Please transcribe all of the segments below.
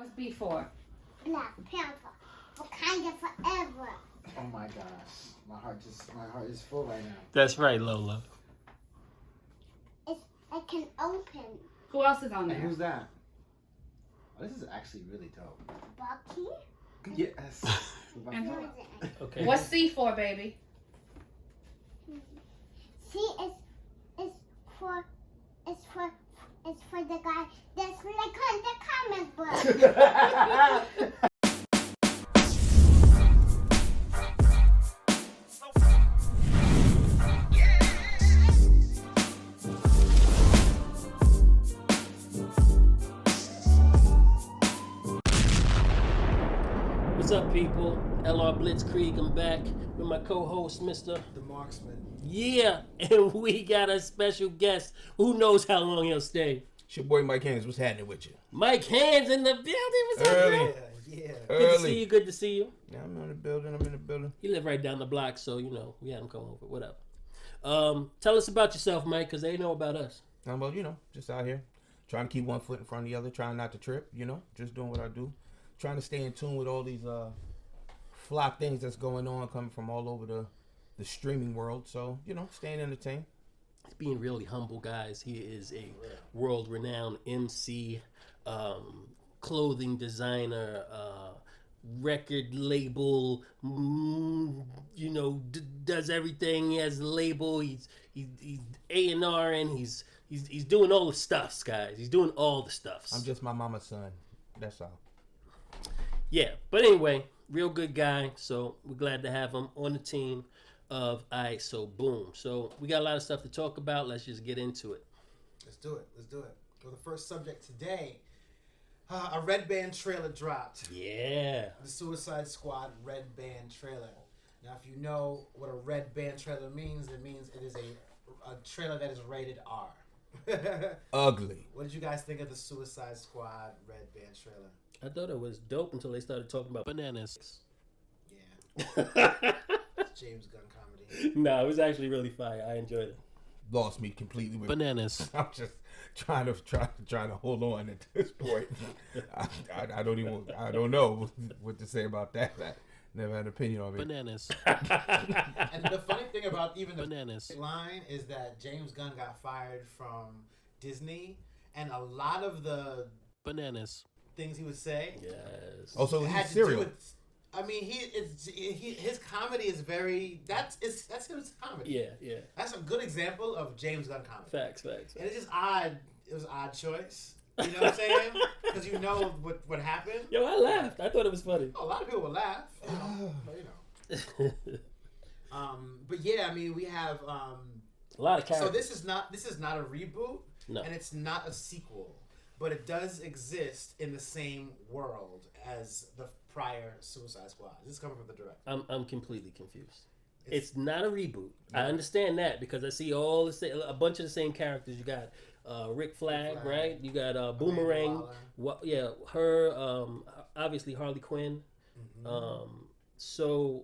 What's B for? Black Panther. Wakanda forever. Oh my gosh, my heart is full right now. That's right, Lola. It can open. Who else is on Hey, there? who's that? Oh, this is actually really dope. Bucky. Yes. And Who who? is it? Okay. What's C for, baby? C is for the guy that's like on the comic book. What's up, people? LR Blitzkrieg. I'm back with my co-host, Mr. The Marksman. Yeah, and we got a special guest. Who knows how long he'll stay? It's your boy Mic Handz. What's happening with you? Mic Handz in the building. What's up, Early. bro? Yeah. Good to see you. Good to see you. Yeah, I'm in the building. You live right down the block, so you know we had him come over. Whatever. Tell us about yourself, Mike, because they know about us. Well, just out here, trying to keep one foot in front of the other, trying not to trip. Just doing what I do, trying to stay in tune with all these flop things that's going on, coming from all over the streaming world. So staying entertained. He's being really humble, guys. He is a world-renowned MC, clothing designer, record label. Does everything. He has a label. He's A&R, and he's doing all the stuffs, guys. He's doing all the stuffs. I'm just my mama's son. That's all. Yeah, but anyway, real good guy. So we're glad to have him on the team of Aiight. So boom. So we got a lot of stuff to talk about. Let's just get into it. Let's do it. Well, the first subject today, a Red Band trailer dropped. Yeah. The Suicide Squad Red Band trailer. Now, if you know what a Red Band trailer means, it means it is a trailer that is rated R. Ugly. What did you guys think of the Suicide Squad Red Band trailer? I thought it was dope until they started talking about bananas. Yeah. It's James Gunn comedy. No, it was actually really fire. I enjoyed it. Lost me completely with Bananas. I'm just trying to hold on at this point. I don't know what to say about that. I never had an opinion on it. Bananas. And the funny thing about even the Bananas. line is that James Gunn got fired from Disney, and a lot of the Bananas. things he would say Yes. Also, had he's to do serial. with. I mean, his comedy is very. That's his comedy. Yeah. That's a good example of James Gunn comedy. Facts. And it's just odd. It was an odd choice. You know what I'm saying? Because you know what happened. Yo, I laughed. I thought it was funny. A lot of people would laugh. But But yeah, I mean, we have. A lot of characters. So this is not a reboot, No. and it's not a sequel, but it does exist in the same world as the prior Suicide Squad. This is coming from the director. I'm completely confused. It's not a reboot. I understand that because I see all a bunch of the same characters. You got Rick Flag, right? You got Boomerang. Her. Obviously Harley Quinn. Mm-hmm.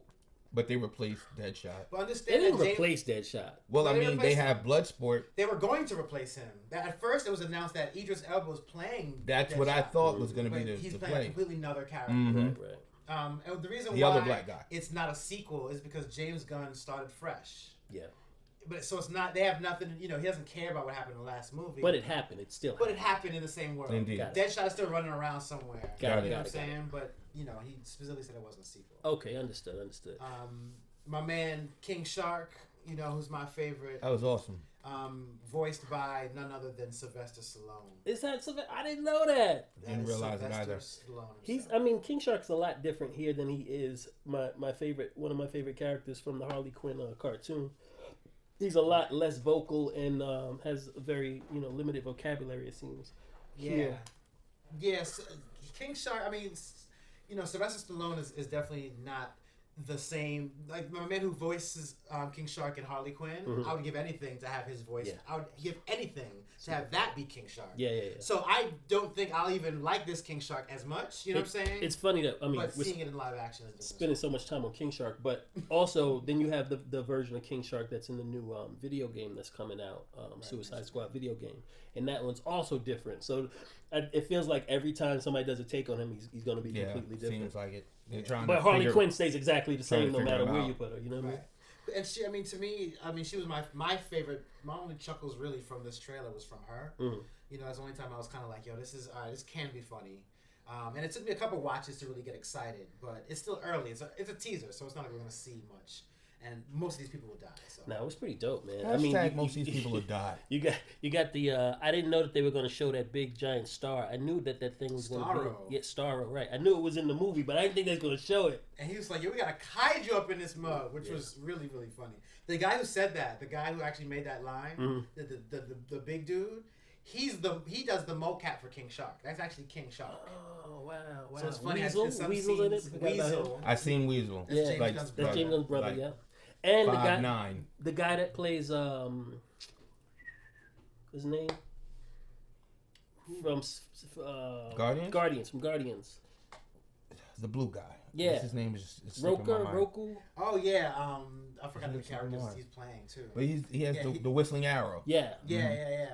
But they replaced Deadshot. But They understand didn't that James, replace Deadshot. Well, They I mean, replaced they have Bloodsport. they were going to replace him. At first, it was announced that Idris Elba was playing. That's what I Deadshot, thought was going to but be he's the playing a play. completely another character. Mhm. Right. And the reason The why other black guy. it's not a sequel is because James Gunn started fresh. Yeah. But so it's not. They have nothing. He doesn't care about what happened in the last movie. But it happened. It still But it happened in the same world. Indeed. Got Deadshot is still running around somewhere. Got it, you know got what it, I'm saying? But he specifically said it wasn't a sequel. Okay, understood. My man King Shark, who's my favorite, That was awesome. voiced by none other than Sylvester Stallone. Is that something? I didn't know that. Didn't is realize it Sylvester either. Stallone He's. himself. I mean, King Shark's a lot different here than he is my favorite. One of my favorite characters from the Harley Quinn cartoon. He's a lot less vocal and has a very limited vocabulary. It seems. Yeah. Yes, King Shark. I mean, Sylvester Stallone is definitely not the same. Like my man who voices King Shark and Harley Quinn, I would give anything to have his voice. Yeah. I would give anything to have that be King Shark. Yeah. So I don't think I'll even like this King Shark as much. You know what I'm saying? It's funny that but we're seeing it in live action is different. spending so much time on King Shark, but also then you have the version of King Shark that's in the new video game that's coming out, Suicide Squad video game, and that one's also different. So It feels like every time somebody does a take on him, he's going to be Yeah, completely different. seems like it. They're trying But to Harley figure, Quinn stays exactly the trying to same no figure matter him where out. you put her. You know what I mean? Right. And she, I mean, to me, I mean, she was my favorite. My only chuckles really from this trailer was from her. Mm. You know, that's the only time I was kind of like, yo, this is this can be funny. And it took me a couple watches to really get excited, but it's still early. It's a teaser, so it's not like we're gonna see much. And most of these people will die. So. No, it was pretty dope, man. Hashtag I mean, most of these people will die. You got the. I didn't know that they were going to show that big giant star. I knew that thing was going to Starro. be. Yeah, Starro, right? I knew it was in the movie, but I didn't think they was going to show it. And he was like, yo, we got a kaiju up in this mug, which was really, really funny. The guy who said that, the guy who actually made that line, the big dude, he does the mocap for King Shark. That's actually King Shark. Oh wow! So it's funny. Weasel's in it. Forgot about him. Weasel. I seen Weasel. That's Yeah, James like, Gunn's That's brother. James Gunn's brother, like yeah. And 5'9". the guy that plays his name from Guardians? from Guardians. The blue guy. Yeah. What's his name is slipping my mind. Roku. Oh yeah, I forgot the Who's characters Lamar? he's playing too. But he has Yeah, the whistling arrow. Yeah. Yeah.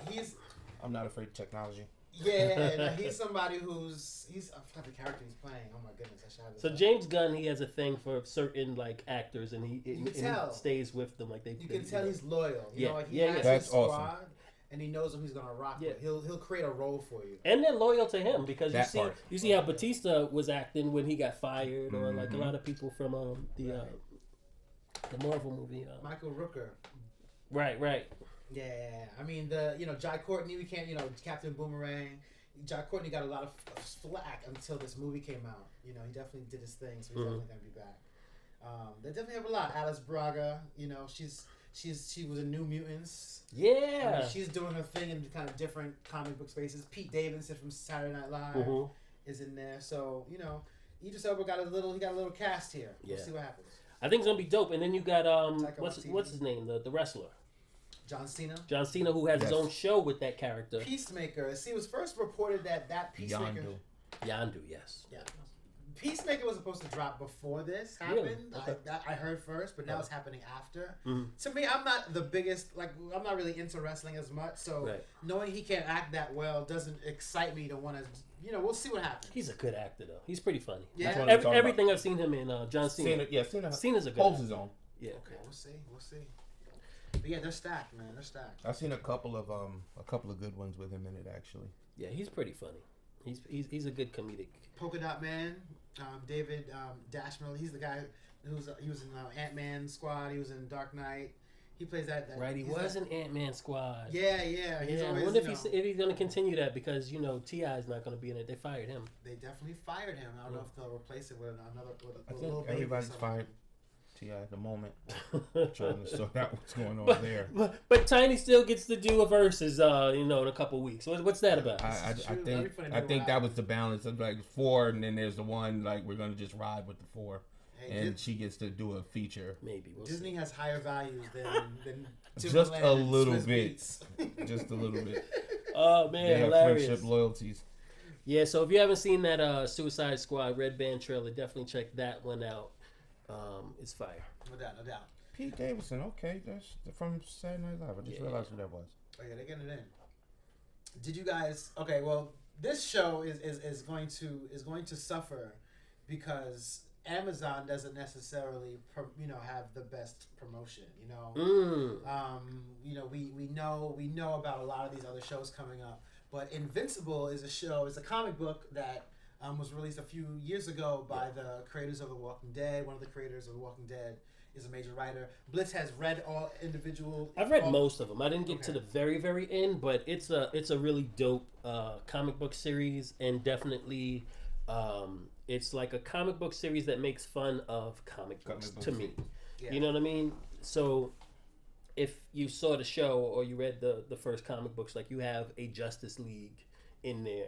He's I'm not afraid of technology. he's somebody I forgot the character he's playing. Oh my goodness, I should have this. So up. James Gunn, he has a thing for certain like actors, and he tell. stays with them like they. You can tell he's loyal. You Yeah, know, like he yeah, has yeah. That's his squad, awesome. and he knows who he's gonna rock Yeah. with. He'll create a role for you. And they're loyal to him because That part. you see how Batista was acting when he got fired, or like a lot of people from the Marvel movie. Michael Rooker. Right. Yeah. I mean Jai Courtney. We can't Captain Boomerang. Jai Courtney got a lot of flack until this movie came out. You know, he definitely did his thing, so he's definitely gonna be back. They definitely have a lot. Alice Braga. You know, she was in New Mutants. Yeah. I mean, she's doing her thing in kind of different comic book spaces. Pete Davidson from Saturday Night Live is in there. So, Idris Elba got a little cast here. We'll Yeah. see what happens. I think it's gonna be dope. And then you got what's Waititi. his name, the wrestler John Cena. who has his Yes. own show with that character. Peacemaker. See, it was first reported that Peacemaker. Yandu, yes. Yeah. Peacemaker was supposed to drop before this Really? happened. Okay. I heard first, but now it's happening after. Mhm. To me, I'm not the biggest, I'm not really into wrestling as much, so Right. knowing he can't act that well doesn't excite me to want to, we'll see what happens. He's a good actor though. He's pretty funny. Yeah. That's what I'm talking Everything I've seen him in, John Cena. Cena Cena's a good holds actor. his own. Yeah. Okay, we'll see. But yeah, they're stacked, man. They're stacked. I've seen a couple of good ones with him in it actually. Yeah, he's pretty funny. He's a good comedic. Polka Dot Man, David Dashmiller. He's the guy he was in Ant-Man Squad. He was in Dark Knight. He plays that. Right, he was in Ant-Man Squad. Yeah. He's I always, wonder if he's going to continue that because T.I. is not going to be in it. They fired him. They definitely fired him. I don't know if they'll replace it with another. I With a think little baby or everybody's something. fired. T.I. at the moment, trying to sort out what's going on there. But Tiny still gets to do a versus, in a couple weeks. What's that about? I This is true. think Everybody I knew think what that was the balance of like 4, and then there's the one like we're gonna just ride with the 4, Hey, and she gets to do a feature. Maybe. We'll Disney see. has higher values than Just Timberland a and little Swiss bit. Beats. Just a little bit. Oh, They man, have hilarious. friendship loyalties. Yeah, so if you haven't seen that Suicide Squad Red Band trailer, definitely check that one out. It's fire. No doubt. Pete Davidson, okay, that's from Saturday Night Live. I just realized who that was. Oh yeah, they're getting it in. Did you guys? Okay, well, this show is going to suffer because Amazon doesn't necessarily have the best promotion. We know about a lot of these other shows coming up, but Invincible is a comic book that was released a few years ago by the creators of The Walking Dead. One of the creators of The Walking Dead is a major writer. Blitz has read all individual. I've read most of them. I didn't get to Okay. the very, very end, but it's a really dope comic book series, and definitely it's like a comic book series that makes fun of comic books to me. Yeah. You know what I mean? So if you saw the show or you read the first comic books, like you have a Justice League in there,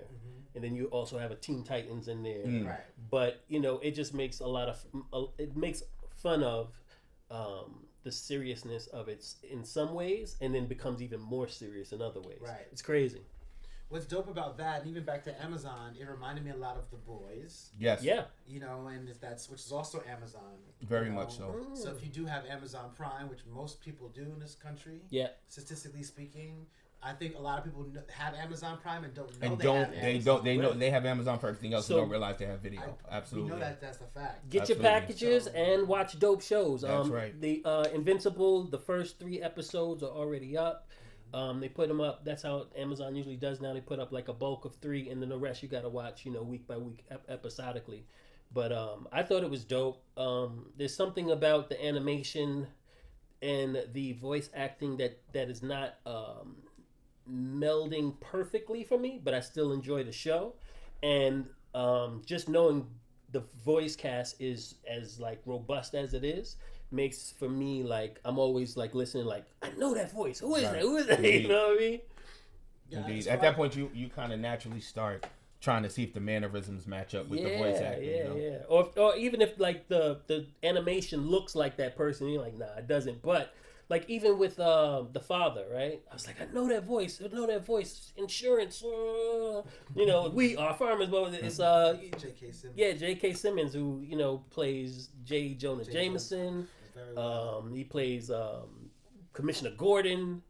and then you also have a Teen Titans in there. Right. But it just makes it makes fun of the seriousness of it in some ways, and then becomes even more serious in other ways. Right. It's crazy. What's dope about that, and even back to Amazon, it reminded me a lot of The Boys. Yes. Yeah. And which is also Amazon. Very much so. So if you do have Amazon Prime, which most people do in this country, Yeah. statistically speaking, I think a lot of people have Amazon Prime and don't know And they have Amazon for everything else. So- and don't realize they have video. Absolutely. We know that's the fact. Get Absolutely. your packages and watch dope shows. That's right. The Invincible, the first 3 episodes are already up. They put them up. That's how Amazon usually does now. They put up like a bulk of 3, and then the rest you got to watch, week by week, episodically. But I thought it was dope. There's something about the animation and the voice acting that is not melding perfectly for me, but I still enjoy the show. And just knowing the voice cast is as like robust as it is makes for me like I'm always like listening, like I know that voice. Who is that? Who is that? Indeed. You know what I mean? Indeed. At that point, you kind of naturally start trying to see if the mannerisms match up with the voice acting. Yeah. Or even if like the animation looks like that person, you're like, nah, it doesn't. But like even with the father, right? I was like, I know that voice. Insurance. We are farmers, but it's J.K. Simmons. Yeah, J.K. Simmons, who plays J. Jonah Jameson. Very well. He plays Commissioner Gordon.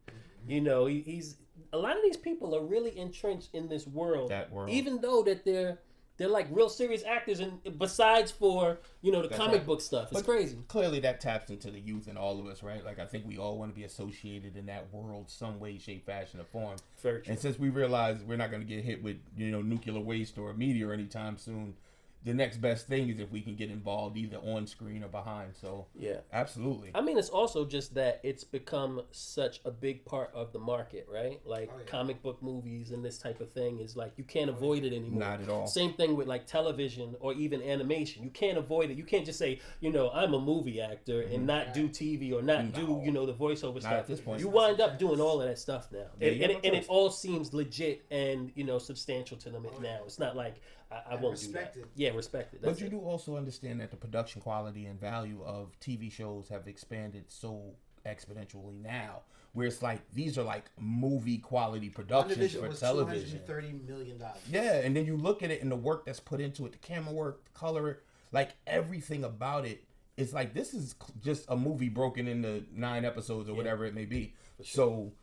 He's a lot of these people are really entrenched in this world. That world. Even though that they're like real serious actors, and besides for the comic book stuff, it's crazy. Clearly, that taps into the youth in all of us, right? Like I think we all want to be associated in that world, some way, shape, fashion, or form. Very true. And since we realize we're not going to get hit with nuclear waste or a meteor anytime soon, the next best thing is if we can get involved either on screen or behind. So yeah, absolutely. I mean, it's also just that it's become such a big part of the market, right? Like comic book movies and this type of thing is like you can't avoid it anymore. Not at all. Same thing with like television or even animation. You can't avoid it. You can't just say, I'm a movie actor and not do TV or not do the voiceover stuff. At this point. You wind up doing all of that stuff now, Yeah, and it all seems legit and substantial to them now. It's not like I won't do that. Yeah, respect it. But you do also understand that the production quality and value of TV shows have expanded so exponentially now, where it's like these are like movie quality productions for television. $230 million. Yeah, and then you look at it and the work that's put into it, the camera work, the color, like everything about it. It's like this is just a movie broken into 9 episodes or whatever it may be. Sure. So,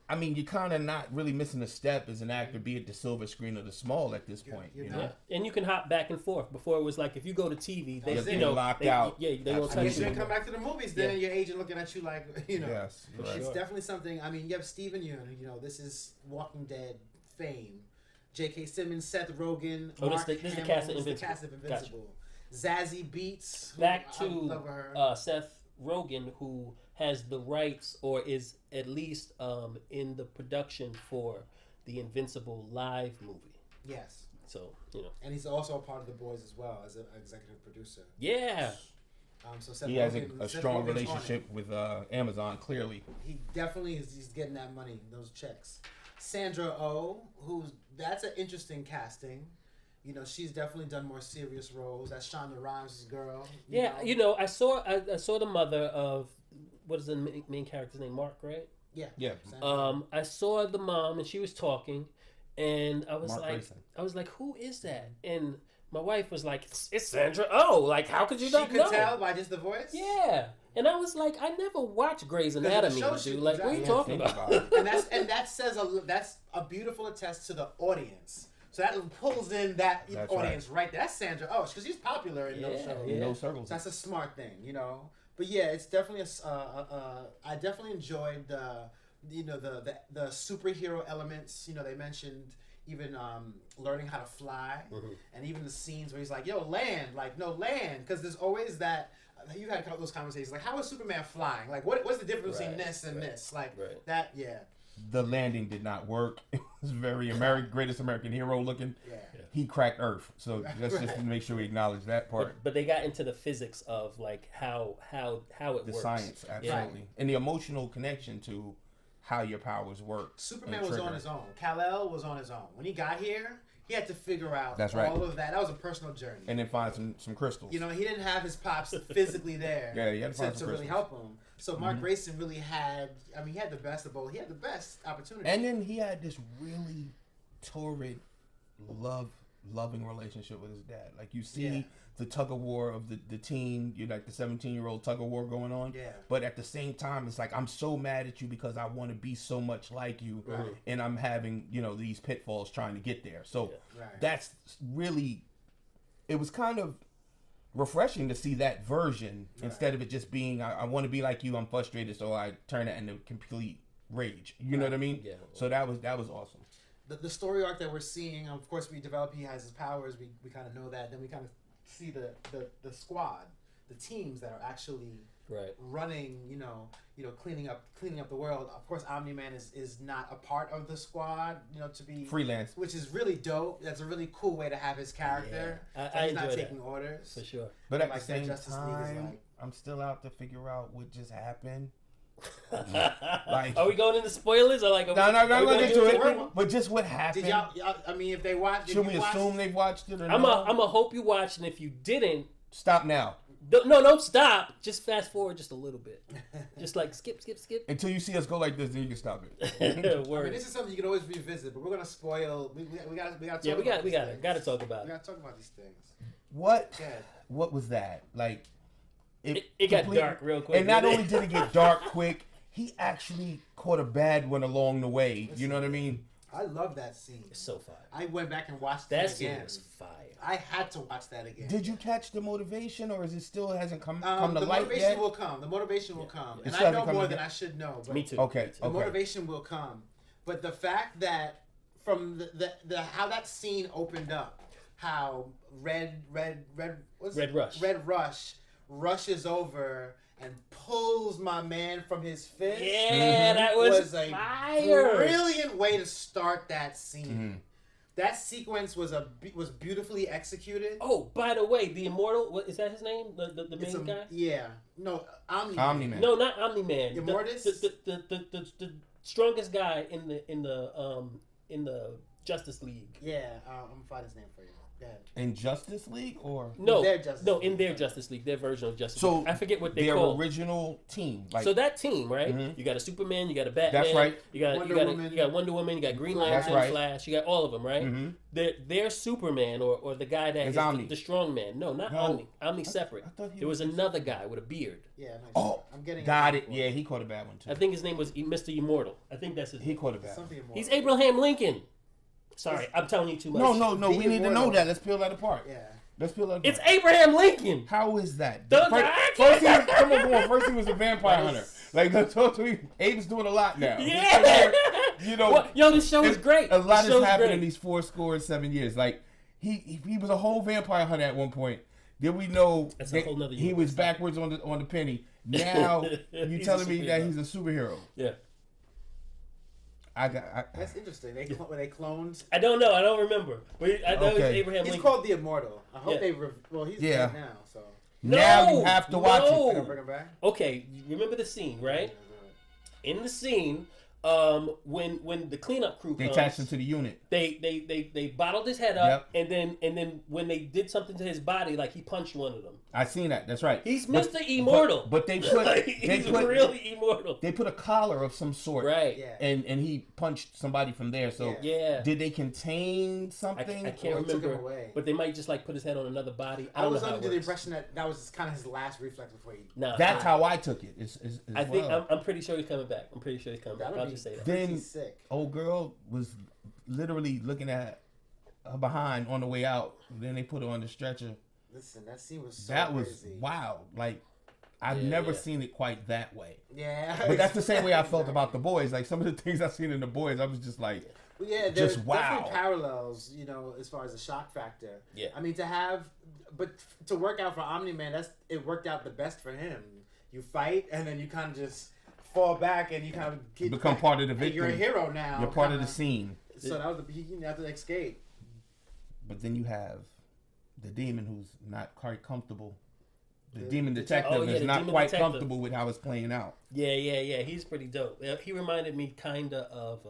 I mean, you're kind of not really missing a step as an actor, be it the silver screen or the small at this point. Yeah. And you can hop back and forth. Before it was like if you go to TV, they locked out. Yeah, they won't touch you. You come back to the movies, then your agent looking at you like Yes, it's definitely something. I mean, you have Steven Yeun, this is Walking Dead fame. J.K. Simmons, Seth Rogen, Mark this is the cast of Invincible. Gotcha. Zazie Beetz. Back to Seth Rogen, who has the rights or is at least in the production for the Invincible live movie. Yes. So, And he's also a part of The Boys as well as an executive producer. Yeah. So Seth he has Rogen, a strong relationship with Amazon, clearly. He definitely is. He's getting that money, those checks. Sandra Oh, that's an interesting casting. She's definitely done more serious roles. That's Shonda Rhimes' girl. I saw the mother of, what is the main character's name? Mark, right? Yeah. Yeah. I saw the mom and she was talking, and I was Mark like, who is that? And my wife was like, it's Sandra Oh. Like, how could you not know? She could tell by just the voice? Yeah. And I was like, I never watched Grey's Anatomy, dude. Like, what are you talking about? and that's a beautiful attest to the audience. So that pulls in that audience right there. That's Sandra Oh, because she's popular in those shows. In those circles. So that's a smart thing, But yeah, it's definitely I definitely enjoyed the superhero elements. They mentioned even learning how to fly, and even the scenes where he's like, "Yo, land!" Like, no, land, because there's always that. You had those conversations like, "How is Superman flying? Like, what's the difference between this and this? Like that? Yeah." The landing did not work. It was very greatest American hero looking. Yeah. He cracked Earth. So let's just make sure we acknowledge that part. But they got into the physics of like how it works. The science, absolutely. And the emotional connection to how your powers work. Superman was on his own. Kal-El was on his own. When he got here, he had to figure out all of that. That was a personal journey. And then find some crystals. He didn't have his pops physically there he had to find some really help him. So Mark Grayson really had, he had the best of both. He had the best opportunity. And then he had this really torrid love loving relationship with his dad. Like you see the tug of war of the teen, you're like the 17-year-old tug of war going on. Yeah. But at the same time, it's like I'm so mad at you because I want to be so much like you, and I'm having these pitfalls trying to get there. So that's really, it was kind of refreshing to see that version instead of it just being I want to be like you, I'm frustrated, so I turn it into complete rage. You know what I mean? Yeah. So that was awesome. The story arc that we're seeing, of course, we develop. He has his powers. We kind of know that. Then we kind of see the squad, the teams that are actually running. Cleaning up the world. Of course, Omni-Man is not a part of the squad. To be freelance, which is really dope. That's a really cool way to have his character. Yeah. He's not taking orders for sure. But at the same time, I'm still out to figure out what just happened. Like, are we going into spoilers or like? No, going into it. But just what happened? Did y'all? I mean, if they watched, should we assume they've watched it? Or I'm a hope you watched, and if you didn't, stop now. No, don't stop. Just fast forward just a little bit. Just like skip until you see us go like this, then you can stop it. I mean, this is something you can always revisit, but we're gonna spoil. We got to. Yeah, we got to talk about it. We got to talk about these things. What was that like? It got dark real quick. And not only did it get dark quick, he actually caught a bad one along the way. You know what I mean? I love that scene. It's so fire. I went back and watched that it again. Scene was fire. I had to watch that again. Did you catch the motivation, or is it still hasn't come to light yet? The motivation will come. The motivation will come. And I know more than I should know. But me too. Okay. The motivation will come. But the fact that from the how that scene opened up, how Red Rush rushes over and pulls my man from his fist. Yeah, that was a fire. Brilliant way to start that scene. Mm-hmm. That sequence was beautifully executed. Oh, by the way, the Immortal, is that his name? The main guy? Yeah. No, Omni-Man. No, not Omni-Man. Immortus? The strongest guy in the Justice League. Yeah, I'm gonna find his name for you. Go ahead. In Justice League or in their Justice League, their version of Justice League. I forget what they call their original team. So that team, right? Mm-hmm. You got a Superman, you got a Batman. That's right. You got Wonder Woman, you got Green Lantern, Flash. You got all of them, right? Mm-hmm. Their Superman or the guy that is the strong man. No, not Omni. Omni separate. There was another guy with a beard. Yeah. I'm getting. Got it. Yeah, he caught a bad one too. I think his name was Mr. Immortal. I think that's his name. He caught a bad one. He's Abraham Lincoln. Sorry, I'm telling you too much. No. We need to know that. Let's peel that apart. Yeah. Let's peel that apart. It's Abraham Lincoln. How is that? First he was a vampire hunter. Like, let's talk to me. Abe's doing a lot now. Yeah. This show is great. A lot has happened in these 7 years. Like, he was a whole vampire hunter at one point. Then we know that he was backwards on the penny. Now you telling me that he's a superhero. Yeah. That's interesting. They cloned. I don't know. I don't remember. But I know it's Abraham Lincoln. He's called the Immortal. I hope he's dead now. So now you have to watch it. Bring him back. Okay, remember the scene, right? In the scene, when the cleanup crew comes, they attached him to the unit. They bottled his head up, and then when they did something to his body, like he punched one of them. I seen that. That's right. He's Mr. Immortal. But they put really immortal. They put a collar of some sort, right? Yeah. And he punched somebody from there. So did they contain something? I can't remember. But they might just like put his head on another body. I was under the impression that was kind of his last reflex before he. No, that's how I took it. I think I'm pretty sure he's coming back. I'm pretty sure he's coming back. I'll just say that. Then old girl was literally looking at her behind on the way out. Then they put her on the stretcher. Listen, that scene was so crazy. Wild. Like, I've never seen it quite that way. Yeah. But that's the same way I felt about The Boys. Like, some of the things I've seen in The Boys, I was just like, there's definitely parallels, as far as the shock factor. Yeah. I mean, to work out for Omni-Man, it worked out the best for him. You fight, and then you kind of just fall back, and you kind of become part of the victory. You're a hero now. You're part of the scene. So that was you have to escape. But then you have the demon who's not quite comfortable. The demon detective is not quite comfortable with how it's playing out. Yeah. He's pretty dope. He reminded me kind of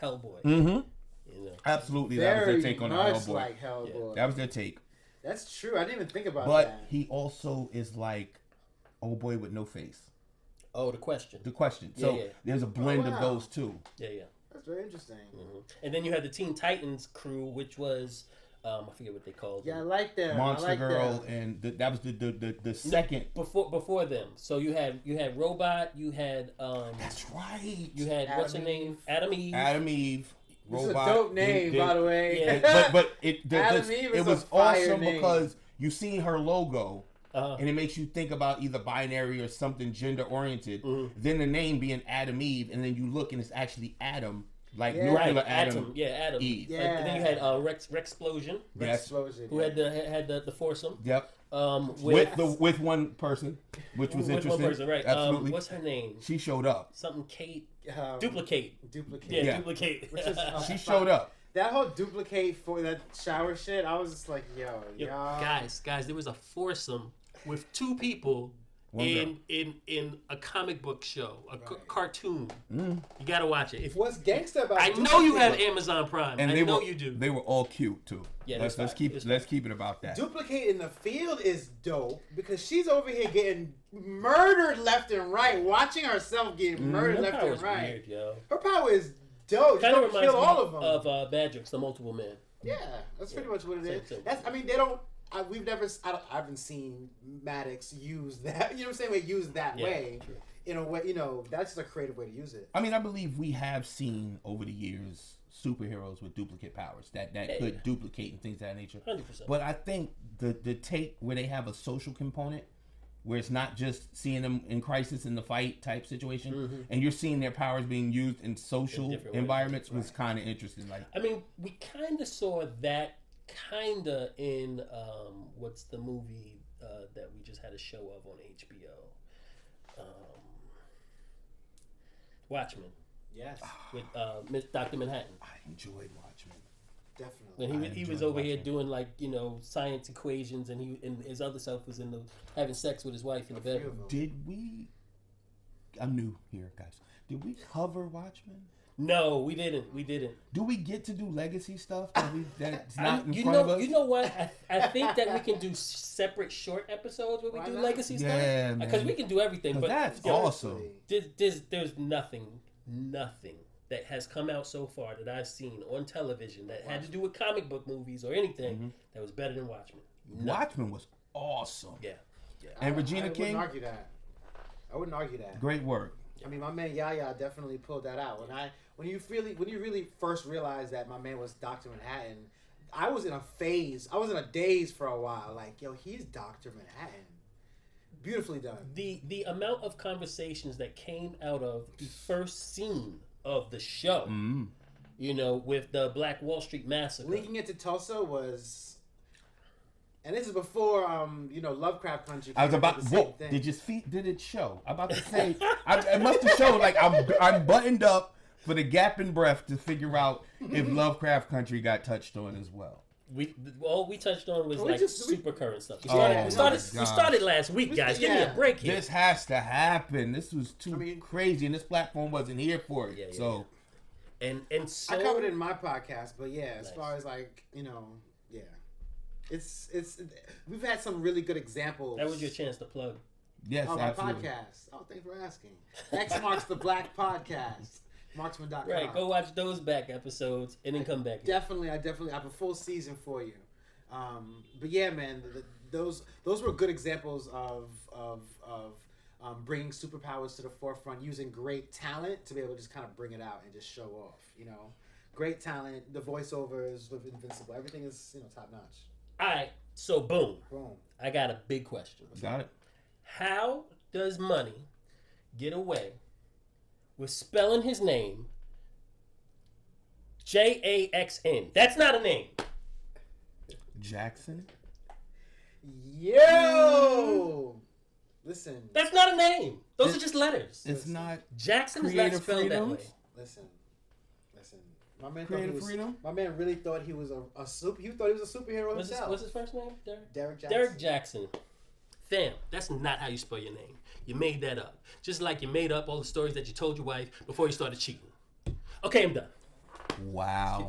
Hellboy. Mm-hmm. Absolutely. That was their take on Hellboy. Like Hellboy. That was their take. That's true. I didn't even think about that. But he also is like old boy with no face. Oh, the Question. So there's a blend of those two. Yeah. That's very interesting. Mm-hmm. And then you had the Teen Titans crew, which was I forget what they called Yeah, I them. like them. Monster I like Girl, them. and that was the second. Before them. So you had Robot. You had That's right. You had what's her Adam name? Eve. Adam Eve. Adam Eve. This is a Robot. dope name, by the way. Yeah. but Adam Eve is it was a fire awesome name. because you see her logo. Uh-huh. And it makes you think about either binary or something gender oriented. Mhm. Then the name being Adam Eve, and then you look and it's actually Adam, like Yeah. nuclear Right, Adam. Adam. Eve. Yeah. And then you had Rexplosion, Yes. Explosion. who had the foursome. Yep. With With one person, which was with interesting. one person, right? Absolutely. What's her name? She showed up. Something Kate. Duplicate. Yeah, Duplicate. Which is She showed up. that whole duplicate for that shower shit. I was just like, yo, Guys, there was a foursome with two people One in a comic book show, a Right. cartoon. Mm. You gotta watch it. What's gangster about? I know you have Duplicate? Amazon Prime. And I they know were you do. They were all cute too. Yeah, let's it's keep fine. let's keep it about that. Duplicate in the field is dope because she's over here getting murdered left and right, watching herself get murdered Her left power and is right. weird, yo. Her power is dope. She's Kind of gonna reminds kill me all of them. of Badrix, the multiple man. Yeah, that's pretty much what it is. Same. That's. I mean, they don't. We've never. I haven't seen Maddox use that. You know what I'm saying? We use that Yeah, way. true. In a way, that's just a creative way to use it. I mean, I believe we have seen over the years superheroes with duplicate powers that could duplicate and things of that nature. 100%. But I think the take where they have a social component, where it's not just seeing them in crisis in the fight type situation, and you're seeing their powers being used in social In different ways. environments, was kind of interesting. Like, I mean, we kind of saw that in what's the movie that we just had a show of on HBO? Watchmen Yes, with Dr. Manhattan. I enjoyed Watchmen. definitely. When I he was enjoyed over here Watchmen. doing like science equations, and his other self was having sex with his wife in the bedroom. Did we? I'm new here, guys. Did we cover Watchmen? No, we didn't. Do we get to do legacy stuff that's not in front of us? You know what? I think that we can do separate short episodes where we Why do not? legacy Yeah, stuff. man. Because we can do everything. 'Cause But that's yo, awesome. There's nothing that has come out so far that I've seen on television that had to do with comic book movies or anything that was better than Watchmen. Nothing. Watchmen was awesome. Yeah. And Regina King, I wouldn't argue that. great work. I mean, my man Yaya definitely pulled that out. When you really first realized that my man was Dr. Manhattan, I was in a phase. I was in a daze for a while. Like, yo, he's Dr. Manhattan. Beautifully done. The amount of conversations that came out of the first scene of the show, with the Black Wall Street Massacre. Linking it to Tulsa was, and this is before Lovecraft Country. I was about. did the same Whoa! thing. Did it show? I'm about to say. It must have shown. Like I'm buttoned up for the gap in breath to figure out if Lovecraft Country got touched on as well. All we touched on was super current stuff. We Oh, started last week, guys. Give me a break here. This has to happen. This was too crazy, and this platform wasn't here for it. So, and so I covered it in my podcast, but as far as it's we've had some really good examples. That was your chance to plug. yes, my absolutely. podcast. Oh, thanks for asking. X marks the Black podcast. Marksman.com. Right, go watch those back episodes and then come back. Definitely, I have a full season for you. But yeah, man, those were good examples of bringing superpowers to the forefront, using great talent to be able to just kind of bring it out and just show off. Great talent, the voiceovers with Invincible, everything is top notch. All right, so boom, Boom. I got a big question. Got it. How does Money get away with spelling his name Jackson? That's not a name. Jackson. Yo, listen. That's not a name. Those are just letters. It's not Jackson is not creative spelled that freedoms? way. Listen. My man Creative freedom. My man really thought he was a super. He thought he was a superhero himself. What's his first name? Derek Jackson. Derek Jackson. Fam, that's not how you spell your name. You made that up. Just like you made up all the stories that you told your wife before you started cheating. Okay, I'm done. Wow.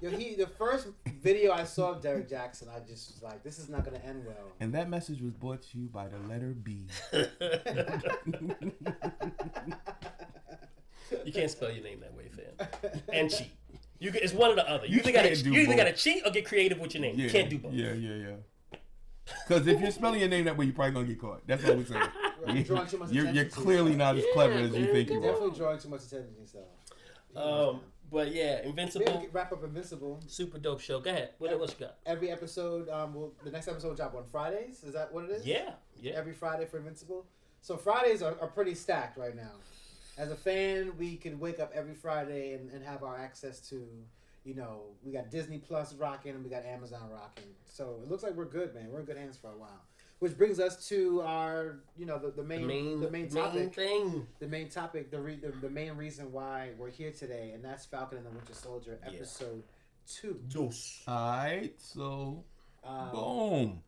Yo, the first video I saw of Derek Jackson, I just was like, this is not gonna end well. And that message was brought to you by the letter B. You can't spell your name that way, fam. And cheat. It's one or the other. You either gotta cheat or get creative with your name. You can't do both. Yeah. Because if you're spelling your name that way, you're probably gonna get caught. That's all we're saying. Right, you're clearly not as clever as you think you are. Definitely drawing too much attention to yourself. But yeah, Invincible. Wrap up Invincible. Super dope show. Go ahead. What else you got? Every episode, the next episode will drop on Fridays. Is that what it is? Yeah. Every Friday for Invincible. So Fridays are pretty stacked right now. As a fan, we can wake up every Friday and have our access to, we got Disney Plus rocking and we got Amazon rocking. So it looks like we're good, man. We're in good hands for a while. Which brings us to our, the main topic. The main topic, the main reason why we're here today, and that's Falcon and the Winter Soldier, episode 2. Yes. Alright, so boom.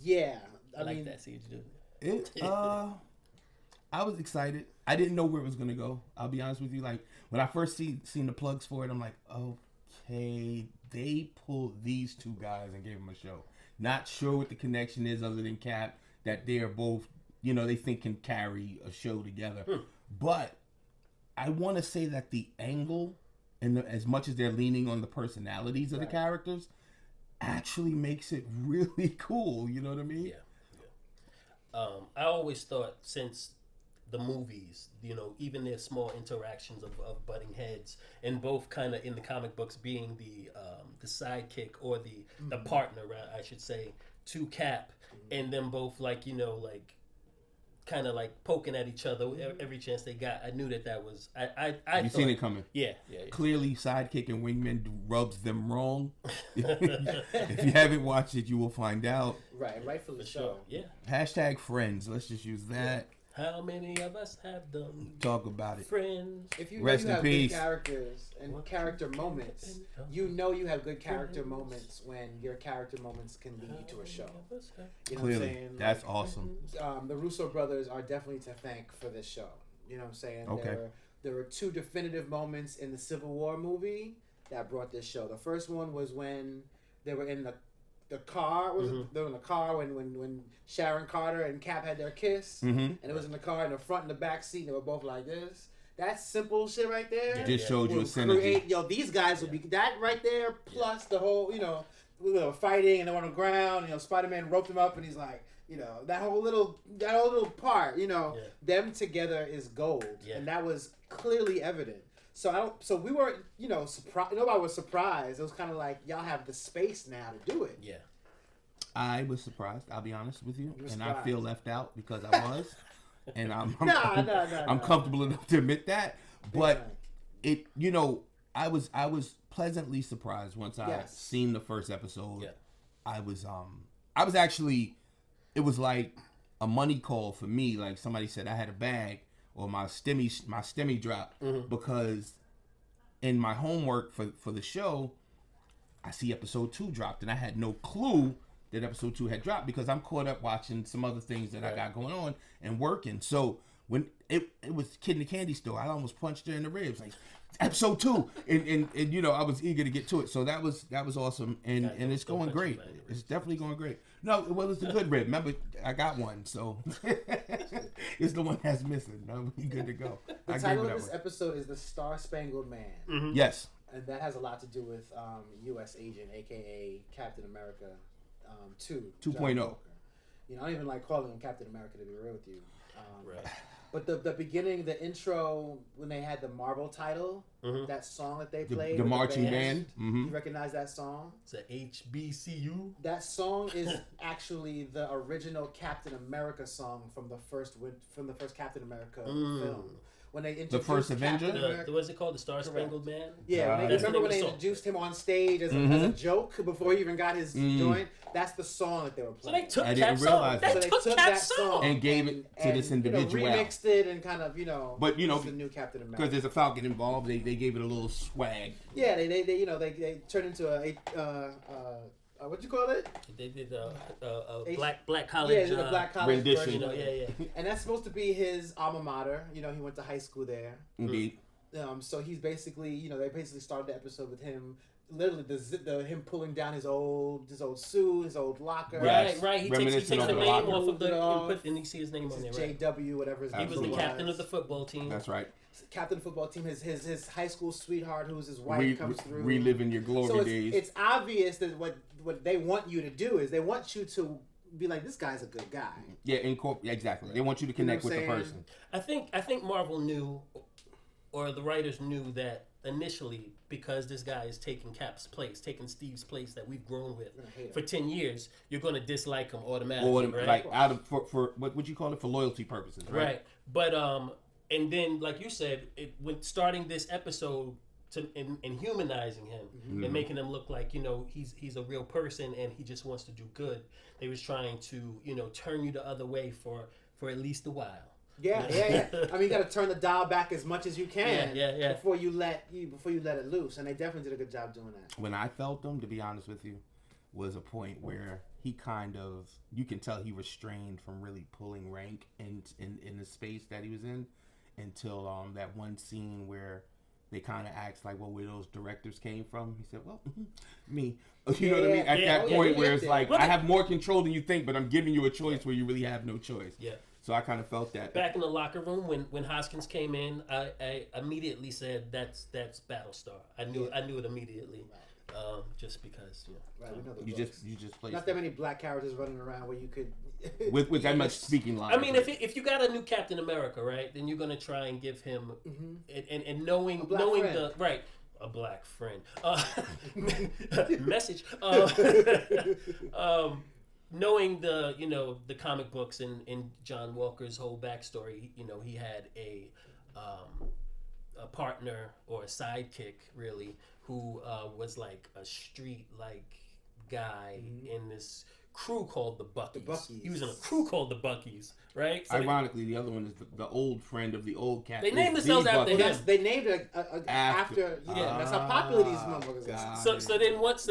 Yeah. I like that. See what you do. I was excited. I didn't know where it was gonna go. I'll be honest with you. Like when I first seen the plugs for it, I'm like, okay, they pulled these two guys and gave them a show. Not sure what the connection is other than Cap, that they're both, they think can carry a show together. But I want to say that the angle, and as much as they're leaning on the personalities of the characters, actually makes it really cool. You know what I mean? Yeah. I always thought since the movies, even their small interactions of butting heads, and both kind of in the comic books being the sidekick or the partner, I should say, to Cap, and them both kind of poking at each other every chance they got. I knew that was I seen it coming. Yeah. Clearly, sidekick and wingman rubs them wrong. If you haven't watched it, you will find out. Right, rightfully so. Yeah. Hashtag friends. Let's just use that. How many of us have them? Talk about it. Friends. If you Rest you in have peace. good characters and character moments, you have good character moments when your character moments can lead you to a show. You know Clearly, what I'm saying? that's awesome. The Russo brothers are definitely to thank for this show. You know what I'm saying? Okay. There were two definitive moments in the Civil War movie that brought this show. The first one was when they were in the car. They were in the car when Sharon Carter and Cap had their kiss, and it was in the car in the front and the back seat. And they were both like this. That simple shit right there. Just showed you a synergy. These guys will be that right there. Plus the whole, we were fighting and they were on the ground. Spider-Man roped him up and he's like, that whole little part. Them together is gold, and that was clearly evident. So we weren't, surprised. Nobody was surprised. It was kind of like y'all have the space now to do it. Yeah. I was surprised. I'll be honest with you, and surprised. I feel left out because I was, and I'm I'm comfortable enough to admit that. But I was pleasantly surprised once I seen the first episode. Yeah. I was actually, it was like a money call for me. Like somebody said I had a bag. Or my stemmy drop, because in my homework for the show, I see episode 2 dropped, and I had no clue that episode 2 had dropped because I'm caught up watching some other things that I got going on and working. So when it was Kid in the Candy Store, I almost punched her in the ribs, like episode 2, and I was eager to get to it. So that was awesome, and it's going great. It's definitely going great. No, it was a good rib. Remember, I got one, so it's the one that's missing. No, we good to go. The title of this episode is The Star-Spangled Man. Mm-hmm. Yes. And that has a lot to do with U.S. Agent, a.k.a. Captain America 2.0. I don't even like calling him Captain America, to be real with you. Right. But the beginning, the intro, when they had the Marvel title, that song that they played. The marching band. You recognize that song? It's a HBCU. That song is actually the original Captain America song from the first Captain America film. When they introduced the first Avenger? What's it called? The Star-Spangled Man? Yeah, remember when they introduced him on stage as a joke before he even got his joint? That's the song that they were playing. So they took Cap's song. So they took that song and gave it to this individual. Remixed it and kind of, but the new Captain America. Because there's a Falcon involved, they gave it a little swag. Yeah, they turned into a what you call it? They did a black college. Yeah, the black college rendition. version. Yeah. And that's supposed to be his alma mater. He went to high school there. Indeed. So he's basically, they basically started the episode with him literally the him pulling down his old suit, his old locker. Right. He takes Reminiscent the of the name locker. off of the Off. and you see his name on there. Right? JW, whatever his He name was the Absolutely. captain of the football team. That's right. Captain of the football team. His high school sweetheart, who's his wife, comes through. Reliving your glory So days. it's obvious that what they want you to do is they want you to be like, this guy's a good guy. Yeah, exactly. They want you to connect You know with what the I'm person. I think Marvel knew, or the writers knew that initially, because this guy is taking Cap's place, taking Steve's place that we've grown with for 10 years, you're going to dislike him automatically, Or right? like out of for what would you call it, for loyalty purposes, right? Right. But and then like you said, when starting this episode and humanizing him and making him look like, you know, he's a real person and he just wants to do good. They was trying to, you know, turn you the other way for at least a while. Yeah. I mean, you got to turn the dial back as much as you can before you let it loose, and they definitely did a good job doing that. When I felt him, to be honest with you, was a point where he kind of, you can tell he restrained from really pulling rank in the space that he was in until that one scene where they kind of asked like, well, where those directors came from. He said, well, me. You know what I mean? At that point where it's like, I have more control than you think, but I'm giving you a choice where you really have no choice. Yeah. So I kind of felt that. Back in the locker room when Hoskins came in, I immediately said that's Battlestar. I knew it immediately, just because Right, we know the you books. just placed Not that many black characters running around where you could with that much speaking lines. I mean, if you got a new Captain America, right, then you're gonna try and give him and knowing friend. the right. A black friend. Message. Knowing the comic books and John Walker's whole backstory, he had a partner or a sidekick really who was like a street guy in this crew called the Buckies. He was in a crew called the Buckies, right? So ironically, the other one is the old friend of the old captain. They named themselves after him. They named it after. That's how popular these motherfuckers are. So then once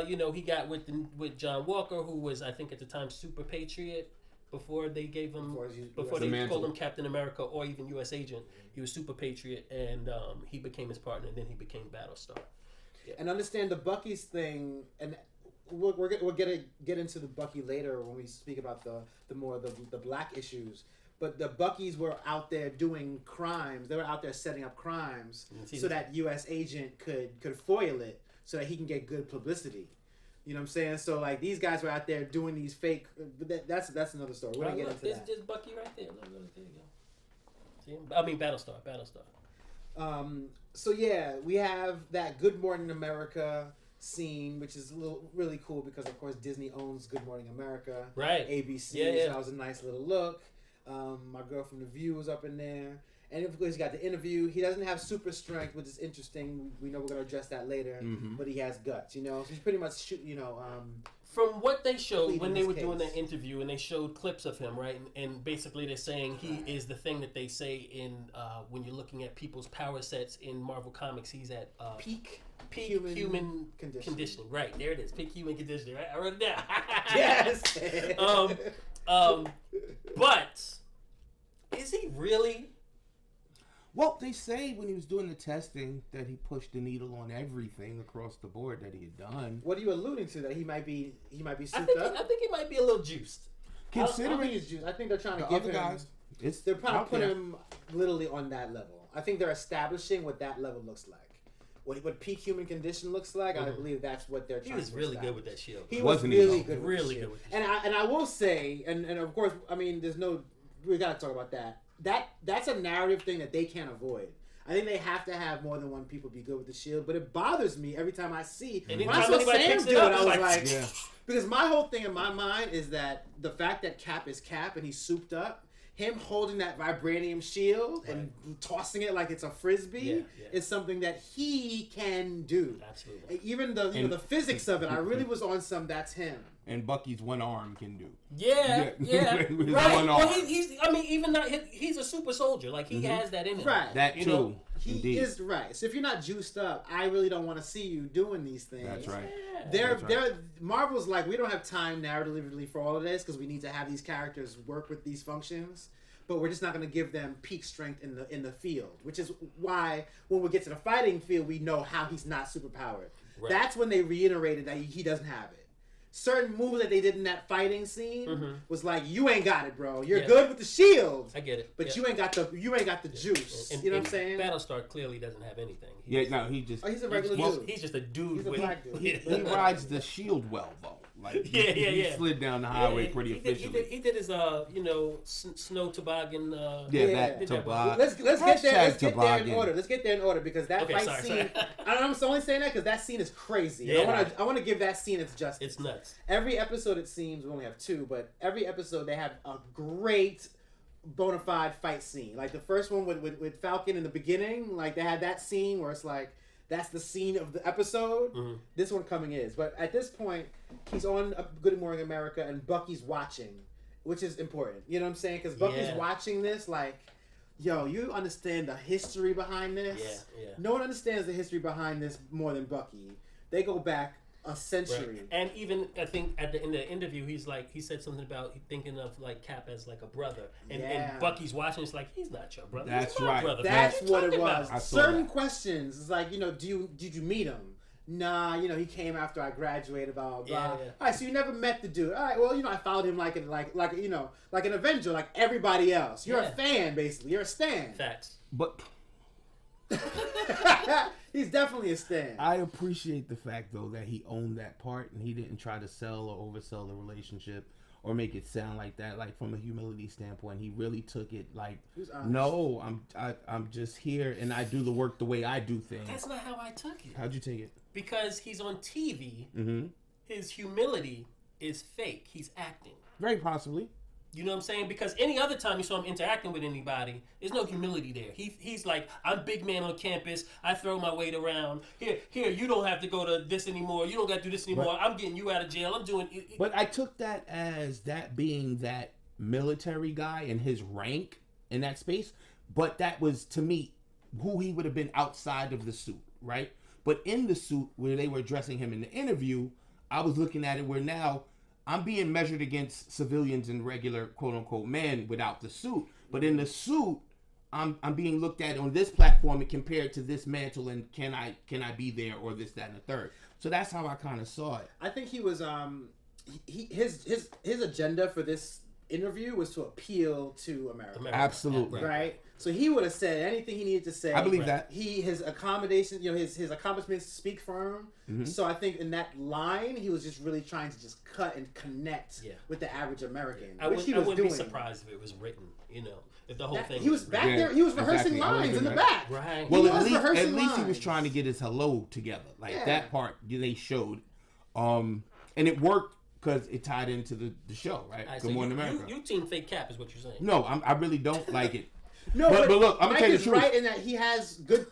he got with John Walker, who was, I think at the time, Super Patriot. Before they gave him, before they called him Captain America or even U.S. Agent, he was Super Patriot, and he became his partner, and then he became Battlestar. Yeah. And understand the Bucky's thing, and we're get into the Bucky later when we speak about the black issues. But the Buckies were out there doing crimes. They were out there setting up crimes so that U.S. Agent could foil it, so that he can get good publicity. You know what I'm saying? So these guys were out there doing these fake. But that's another story. We're gonna get into that. There's Bucky right there. Look, there you go. See, I mean Battlestar. So yeah, we have that Good Morning America scene, which is really cool because of course Disney owns Good Morning America. Right. ABC. Yeah. So that was a nice little look. My girl from The View was up in there. And of course, he got the interview. He doesn't have super strength, which is interesting. We know we're going to address that later. Mm-hmm. But he has guts, So he's pretty much, From what they showed when they were doing that interview, and they showed clips of him, right? And basically they're saying he is the thing that they say in when you're looking at people's power sets in Marvel Comics. He's at peak human conditioning. Right, there it is. Peak human conditioning, right? I wrote it down. Yes! But is he really... Well, they say when he was doing the testing that he pushed the needle on everything across the board that he had done. What are you alluding to? That he might be souped up? I think he might be a little juiced. Considering I don't think he's juiced. I think they're trying to the give other him. guys, They're trying to put him literally on that level. I think they're establishing what that level looks like. What peak human condition looks like. I believe that's what they're trying to establish. He was really good with that shield. He was really good with the shield. Good with the shield. And I will say, and of course, I mean, we got to talk about that. That's a narrative thing that they can't avoid. I think they have to have more than one people be good with the shield, but it bothers me every time I see. When I saw Sam do it, I was like, because my whole thing in my mind is that the fact that Cap is Cap and he's souped up, him holding that vibranium shield and tossing it like it's a frisbee is something that he can do. Absolutely. Even the physics of it, I really was on some. That's him. And Bucky's one arm can do. Yeah. Right. Well, he's a super soldier. Like he has that in him. Right. That too. He is right. So if you're not juiced up, I really don't want to see you doing these things. That's right. Marvel's like, we don't have time narratively for all of this because we need to have these characters work with these functions. but we're just not going to give them peak strength in the field, which is why when we get to the fighting field, we know how he's not superpowered. Right. That's when they reiterated that he doesn't have it. Certain moves that they did in that fighting scene was like, you ain't got it, bro. You're good with the shield. I get it, but you ain't got the juice. And, you know what I'm saying? Battlestar clearly doesn't have anything. He's a regular dude. He's just a dude. He's a black dude. He rides the shield well though. Like he slid down the highway pretty efficiently. He did his snow toboggan. That toboggan. Let's get there in order. Let's get there in order because that scene. I'm only saying that because that scene is crazy. Yeah, I want to give that scene its justice. It's nuts. Every episode, it seems, we only have 2, but every episode they have a great bona fide fight scene. Like the first one with Falcon in the beginning, like they had that scene where it's like that's the scene of the episode. This one coming is, but at this point he's on Good Morning America and Bucky's watching, which is important. You know what I'm saying? Because Bucky's watching this like, yo, you understand the history behind this? Yeah. No one understands the history behind this more than Bucky. They go back a century. Right. And even I think in the interview he said something about thinking of like Cap as like a brother. And Bucky's watching, it's like he's not your brother. That's right. Brother. That's what it was. Certain that. questions, it's like, did you meet him? Nah, he came after I graduated, blah blah blah. Yeah. All right, so you never met the dude. All right, well, I followed him like an Avenger, like everybody else. You're a fan, basically. You're a stan. Facts. But he's definitely a stan. I appreciate the fact though that he owned that part and he didn't try to sell or oversell the relationship or make it sound like that. Like from a humility standpoint, he really took it like, no, I'm just here and I do the work the way I do things. That's not how I took it. How'd you take it? Because he's on TV. His humility is fake. He's acting. Very possibly. You know what I'm saying? Because any other time you saw him interacting with anybody, there's no humility there. He's like, I'm big man on campus. I throw my weight around. Here, you don't have to go to this anymore. You don't got to do this anymore. But, I'm getting you out of jail. I'm doing it. But I took that as that being that military guy and his rank in that space. But that was, to me, who he would have been outside of the suit, right? But in the suit, where they were addressing him in the interview, I was looking at it where now I'm being measured against civilians and regular quote-unquote men without the suit. But in the suit, I'm being looked at on this platform and compared to this mantle and can I be there or this, that, and the third. So that's how I kind of saw it. I think he was his agenda for this interview was to appeal to America. Absolutely. Right? So he would have said anything he needed to say. I believe that. His accommodations, his accomplishments speak for him. So I think in that line, he was just really trying to just cut and connect with the average American. I wouldn't be surprised if it was written, if the whole thing. He was back there, he was rehearsing lines in the back. Right. Well, at least he was trying to get his hello together. Like that part they showed. And it worked because it tied into the show, right? Right, Good Morning America. You team fake Cap is what you're saying. No, I really don't like it. No, but look, I'm Mike gonna tell you the is truth. right in that he has good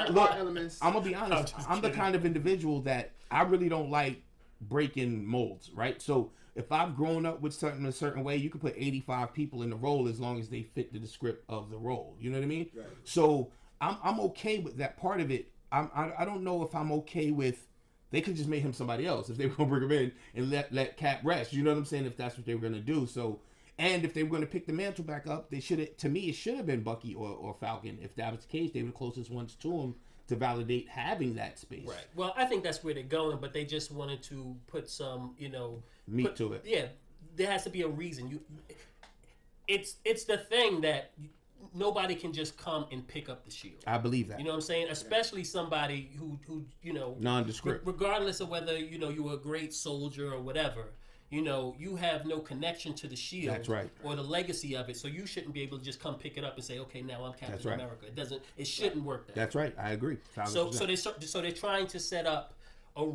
elements. I'm gonna be honest. I'm the kind of individual that I really don't like breaking molds, right? So if I've grown up with something a certain way, you can put 85 people in the role as long as they fit the script of the role. You know what I mean? Right. So I'm okay with that part of it. I don't know if I'm okay with. They could just make him somebody else if they were gonna bring him in and let Cap rest. You know what I'm saying? If that's what they were gonna do. So. And if they were going to pick the mantle back up, they should have. To me, it should have been Bucky or Falcon. If that was the case, they were the closest ones to him to validate having that space. Right. Well, I think that's where they're going, but they just wanted to put some, meat to it. Yeah, there has to be a reason. It's the thing that nobody can just come and pick up the shield. I believe that. You know what I'm saying? Especially somebody who nondescript. Regardless of whether you were a great soldier or whatever. You have no connection to the shield. That's right. Or the legacy of it, so you shouldn't be able to just come pick it up and say, "Okay, now I'm Captain right. America." It shouldn't work that. That's right. I agree. So they're trying to set up a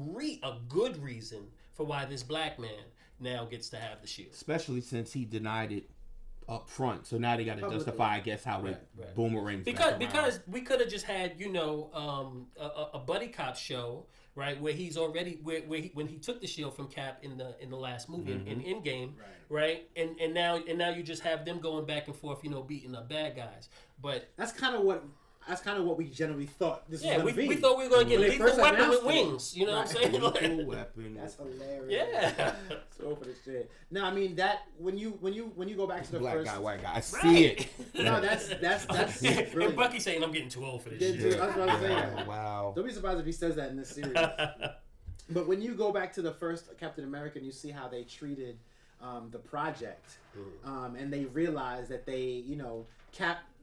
good reason for why this black man now gets to have the shield. Especially since he denied it up front, so now they got to justify, I guess, how it boomerangs. Because we could have just had a buddy cop show. Right, where he's already when he took the shield from Cap in the last movie in Endgame, right? And now you just have them going back and forth, beating up bad guys. But that's kind of what that's kind of what we generally thought this was Yeah, going to be. we thought we were going to get When they lethal first weapon with announced it. wings. You know what I'm saying? Lethal weapon. That's hilarious. Yeah. So for the shit. No, I mean that when you go back to the Black first guy, white guy. I see Right. it. No, that's And brilliant. Bucky saying, I'm getting too old for this Did shit. too. That's what I'm saying. Wow. Don't be surprised if he says that in this series. But when you go back to the first Captain America and you see how they treated the project, and they realized that they,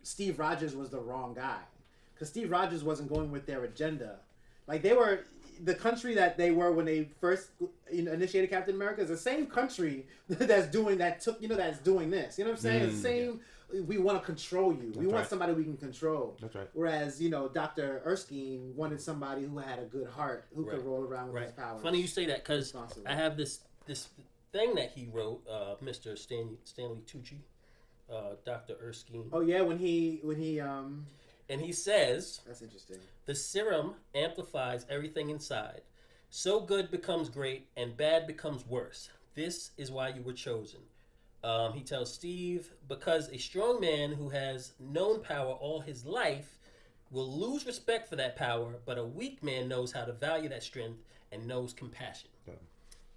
Steve Rogers was the wrong guy. Because Steve Rogers wasn't going with their agenda. Like, they were, the country that they were when they first initiated Captain America is the same country that's doing this. You know what I'm saying? It's the same, we want to control you. We want somebody we can control. That's right. Whereas, Dr. Erskine wanted somebody who had a good heart, who could roll around with his powers. Funny you say that, because I have this thing that he wrote, Mr. Stanley Tucci, Dr. Erskine. Oh yeah, when he And he says, that's interesting. The serum amplifies everything inside. So good becomes great and bad becomes worse. This is why you were chosen. He tells Steve, because a strong man who has known power all his life will lose respect for that power, but a weak man knows how to value that strength and knows compassion.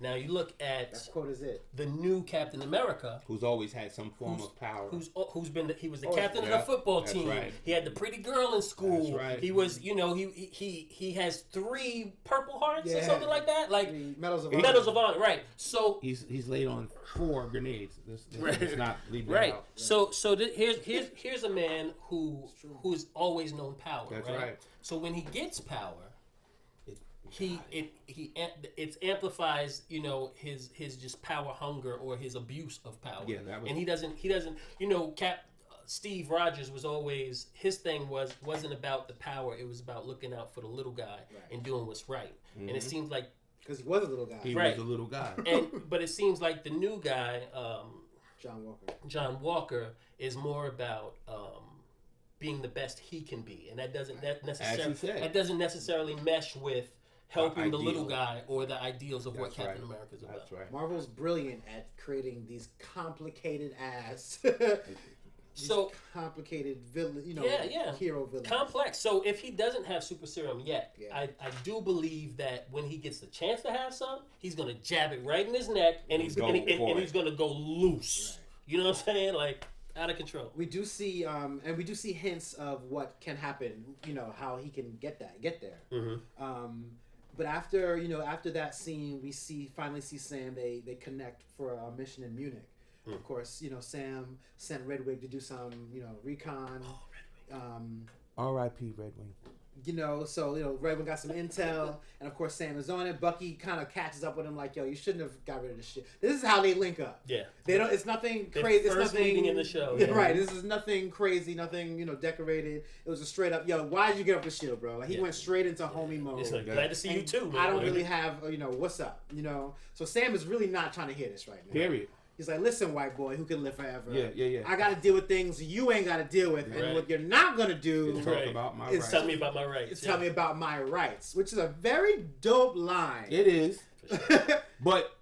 Now you look at That quote is it. the new Captain America, Who's always had some form of power. he was the captain of the football that's team. right. He had the pretty girl in school. That's right. He was, he has 3 Purple Hearts or Yeah. something like that, like The Medals of Medals of Honor, right? So He's laid on 4 grenades. Let's not leave that right. out. So here's a man who's always known power. That's right? right. So when he gets power, it amplifies his just power hunger or his abuse of power. Yeah, that was- and he doesn't Steve Rogers was always, his thing wasn't about the power, it was about looking out for the little guy and doing what's right. And it seems like because he was a little guy. He Right. was a little guy. but it seems like the new guy, John Walker. is more about being the best he can be, and that doesn't necessarily mesh with helping the little ideal. guy or the ideals of what That's Captain right. America is about. That's right. Marvel's brilliant at creating these complicated ass, complicated villain, hero villains. Complex. So if he doesn't have super serum yet, I do believe that when he gets the chance to have some, he's gonna jab it right in his neck, and he's gonna go loose. Right. You know what I'm saying? Like out of control. We do see, hints of what can happen. How he can get there. Mm-hmm. But after that scene, we finally see Sam. They connect for a mission in Munich. Of course, Sam sent Redwig to do some, recon. R.I.P. Red Wing. Redwig got some intel, and of course Sam is on it. Bucky kind of catches up with him, like, "Yo, you shouldn't have got rid of this shit." This is how they link up. Yeah, they don't. It's nothing Their crazy. It's first nothing meeting in the show. Yeah. Right. This is nothing crazy. Nothing decorated. It was a straight up, "Yo, why did you get off the shield, bro?" Like he went straight into homie mode. It's like, glad to see you too, man. I don't really have, what's up, So Sam is really not trying to hear this right now. Period. He's like, "Listen, white boy, who can live forever. Yeah. I got to deal with things you ain't got to deal with, and what you're not gonna do Talk about my is rights. Tell me about my rights. tell me about my rights," which is a very dope line. It is. But,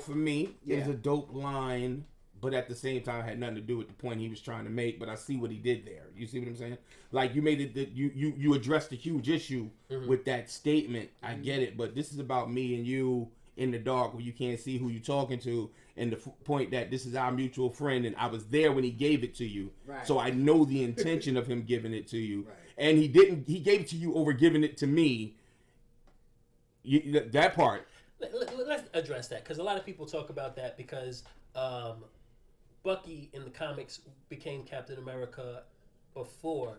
for me, it's Yeah. a dope line, but at the same time, it had nothing to do with the point he was trying to make, but I see what he did there. You see what I'm saying? Like, you made it, that you addressed a huge issue with that statement. I get it, but this is about me and you in the dark where you can't see who you're talking to, and the point that this is our mutual friend, and I was there when he gave it to you. Right. So I know the intention of him giving it to you. Right. And he gave it to you over giving it to me. That part. Let's address that, because a lot of people talk about that because Bucky in the comics became Captain America before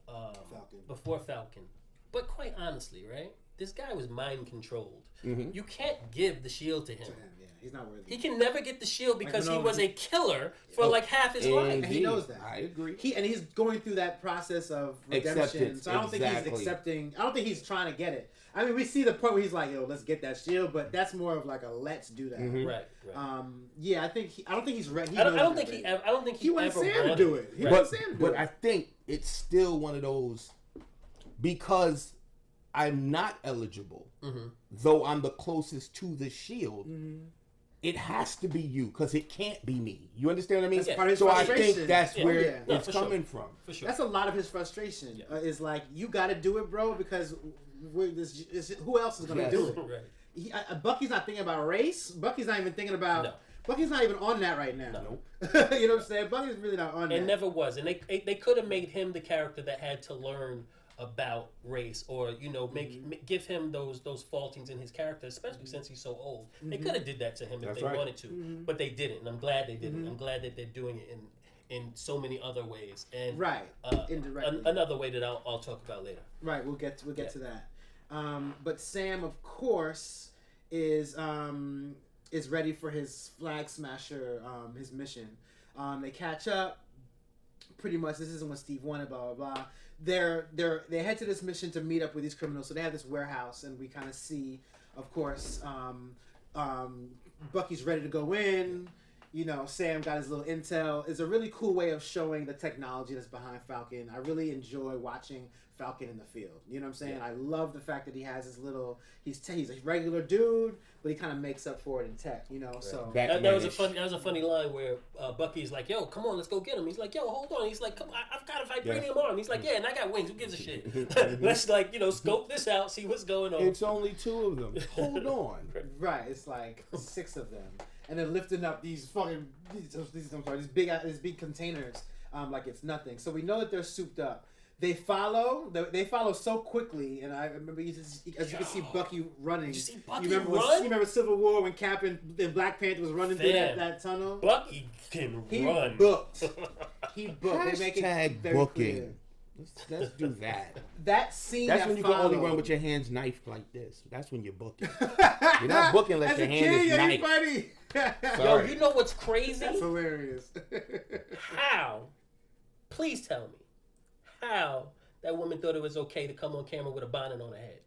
Falcon. But quite honestly, right? This guy was mind controlled. Mm-hmm. You can't give the shield to him. Yeah, he's not worthy. He can never get the shield because he no, was a killer for like half his life. And he knows that. I agree. He's going through that process of redemption. Acceptance, So I don't think he's exactly. accepting. I don't think he's trying to get it. I mean, we see the point where he's like, "Yo, let's get that shield," but that's more of like a "let's do that." Mhm. Right. Yeah, I don't think he's ready. I don't think he wanted ever Sam to wanted do it. He Right. wanted Sam to do But it. I think it's still one of those, because I'm not eligible, Mm-hmm. though I'm the closest to the shield. it has to be you because it can't be me. You understand what I mean? That's part of his so I frustration. think that's Yeah. where Yeah. No, it's for coming sure. from. For sure. That's a lot of his frustration. Yeah. Is like, you got to do it, bro, because who else is going to Yes. do it? Right. Bucky's not thinking about race. Bucky's not even thinking about. No. Bucky's not even on that right now. No. You know what I'm saying? Bucky's really not on that. It never was, and they could have made him the character that had to learn about race, or give him those faultings in his character, especially since he's so old. They could have did that to him if That's they right. wanted to, but they didn't, and I'm glad they didn't. I'm glad that they're doing it in so many other ways, and Right. Indirectly. another way that I'll talk about later. Right, we'll get to that. But Sam, of course, is ready for his flag smasher, his mission. They catch up. Pretty much, this isn't what Steve wanted. Blah blah blah. They head to this mission to meet up with these criminals. So they have this warehouse, and we kind of see, of course, Bucky's ready to go in. You know, Sam got his little intel. It's a really cool way of showing the technology that's behind Falcon. I really enjoy watching Falcon in the field. You know what I'm saying? Yeah. I love the fact that he has his little. He's a regular dude, but he kind of makes up for it in tech. You know, so That was a funny line where Bucky's like, "Yo, come on, let's go get him." He's like, "Yo, hold on." He's like, "Come, I've got a vibranium arm." He's like, "Yeah, and I got wings. Who gives a shit?" Let's scope this out, see what's going on. It's only 2 of them. Hold on. right, it's like 6 of them, and they're lifting up these big containers, like it's nothing. So we know that they're souped up. They follow so quickly, and I remember as you can see Bucky running. Did you see Bucky you remember Civil War when Cap and Black Panther was running through that tunnel? Bucky can He run. booked. He booked. They make it Hashtag very booking. clear. Let's do that. That scene. That's that when you can only run followed- with your hands knifed like this. That's when you're booking. You're not booking unless As your a hand kid, is you ain't knifed. funny. Yo, Sorry. you know what's crazy? That's hilarious. How? Please tell me how that woman thought it was okay to come on camera with a bonnet on her head.